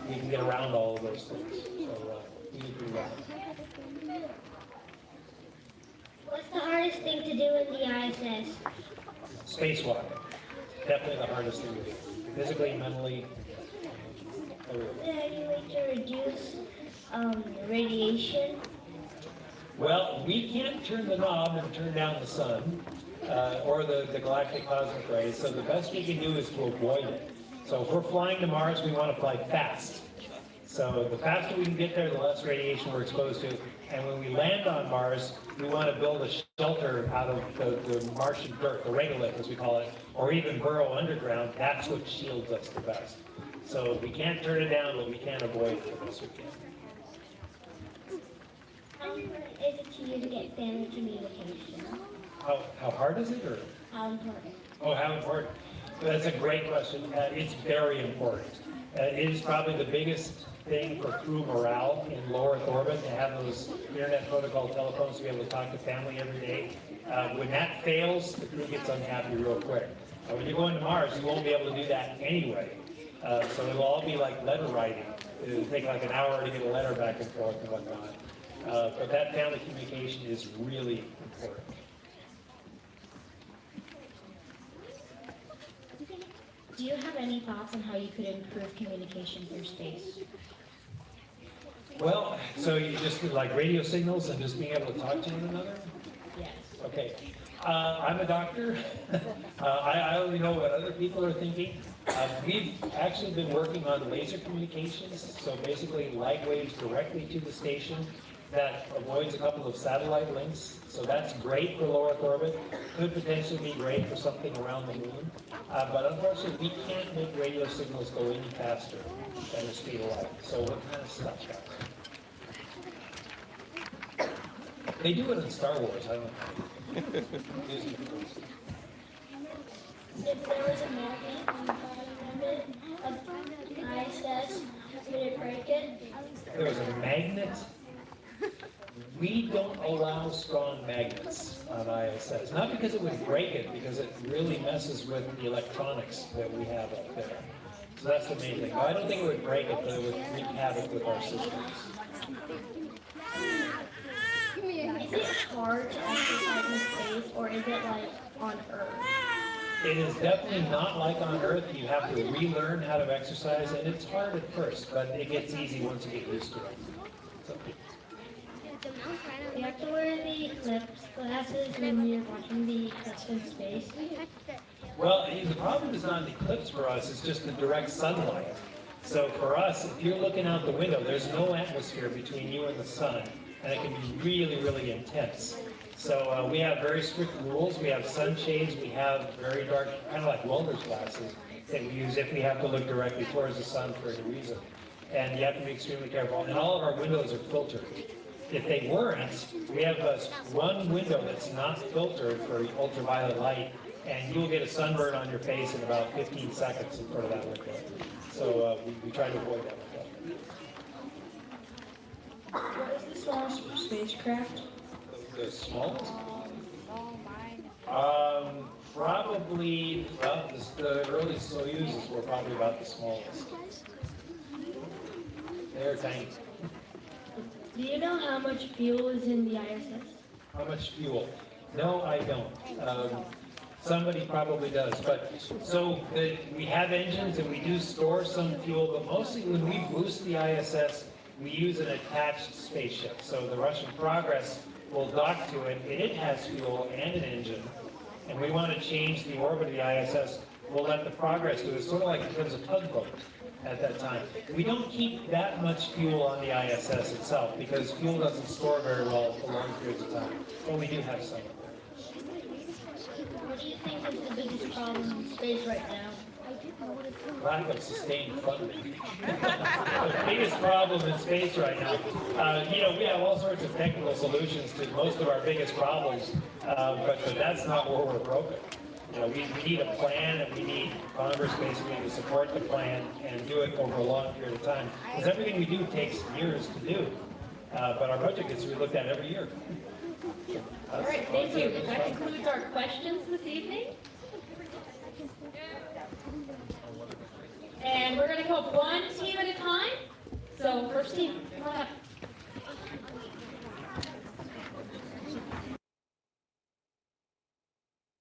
we can get around all of those things. So we do pretty well. What's the hardest thing to do in the ISS? Spacewalk. Definitely the hardest thing to do. Physically, mentally, everything. Is there any way to reduce radiation? Well, we can't turn the knob and turn down the sun or the galactic cosmic rays, so the best we can do is to avoid it. So if we're flying to Mars, we want to fly fast. So the faster we can get there, the less radiation we're exposed to. And when we land on Mars, we want to build a shelter out of the Martian dirt, the regolith as we call it, or even burrow underground. That's what shields us the best. So we can't turn it down, but we can't avoid it the best we can. How important is it to you to get family communication? How hard is it? Or? How important? Oh, how important? That's a great question. It's very important. It is probably the biggest thing for crew morale in low Earth orbit to have those internet protocol telephones to be able to talk to family every day. When that fails, the crew gets unhappy real quick. When you go into Mars, you won't be able to do that anyway. So it'll all be like letter writing. It'll take like an hour to get a letter back and forth and whatnot. But that family communication is really important. Do you have any thoughts on how you could improve communication through space? Well, so you just like radio signals and just being able to talk to one another? Yes. Okay. I'm a doctor. I only know what other people are thinking. We've actually been working on laser communications, so basically light waves directly to the station that avoids a couple of satellite links. So that's great for low Earth orbit. Could potentially be great for something around the moon. But unfortunately, we can't make radio signals go any faster than the speed of light. So we're kind of stuck there. They do it in Star Wars, I don't know. If there was a magnet on the bottom of the ISS, would it break it? There was a magnet? We don't allow strong magnets on ISS, not because it would break it, because it really messes with the electronics that we have up there. So that's the main thing. I don't think it would break it, but it would wreak havoc with our systems. Is it hard to exercise in space, or is it like on Earth? It is definitely not like on Earth. You have to relearn how to exercise, and it's hard at first, but it gets easy once you get used to it. So, You have to wear the eclipse glasses when you're watching the eclipse in space. well, the problem is not the eclipse for us, it's just the direct sunlight. So for us, if you're looking out the window, there's no atmosphere between you and the sun, and it can be really, really intense. So we have very strict rules. We have sunshades. We have very dark, kind of like welder's glasses that we use if we have to look directly towards the sun for any reason. And you have to be extremely careful. And all of our windows are filtered. If they weren't, we have one window that's not filtered for ultraviolet light, and you'll get a sunburn on your face in about 15 seconds in front of that window. So we try to avoid that. What is the smallest spacecraft? The smallest? Probably, well, the early Soyuzes were probably about the smallest. They're tiny. Do you know how much fuel is in the ISS? How much fuel? No, I don't. Somebody probably does, but so we have engines and we do store some fuel, but mostly when we boost the ISS, we use an attached spaceship. So the Russian Progress will dock to it, and it has fuel and an engine, and we want to change the orbit of the ISS. We'll let the Progress do it, sort of like it becomes a tugboat at that time. We don't keep that much fuel on the ISS itself, because fuel doesn't store very well for long periods of time, but we do have some. What do you think is the biggest problem in space right now? Lack of sustained funding. The biggest problem in space right now, we have all sorts of technical solutions to most of our biggest problems, but that's not where we're broken. We need a plan, and we need Congress basically to support the plan and do it over a long period of time. Because everything we do takes years to do, but our budget gets relooked at every year. All right, thank you. That concludes our questions this evening. And we're going to go one team at a time. So first team, come on up.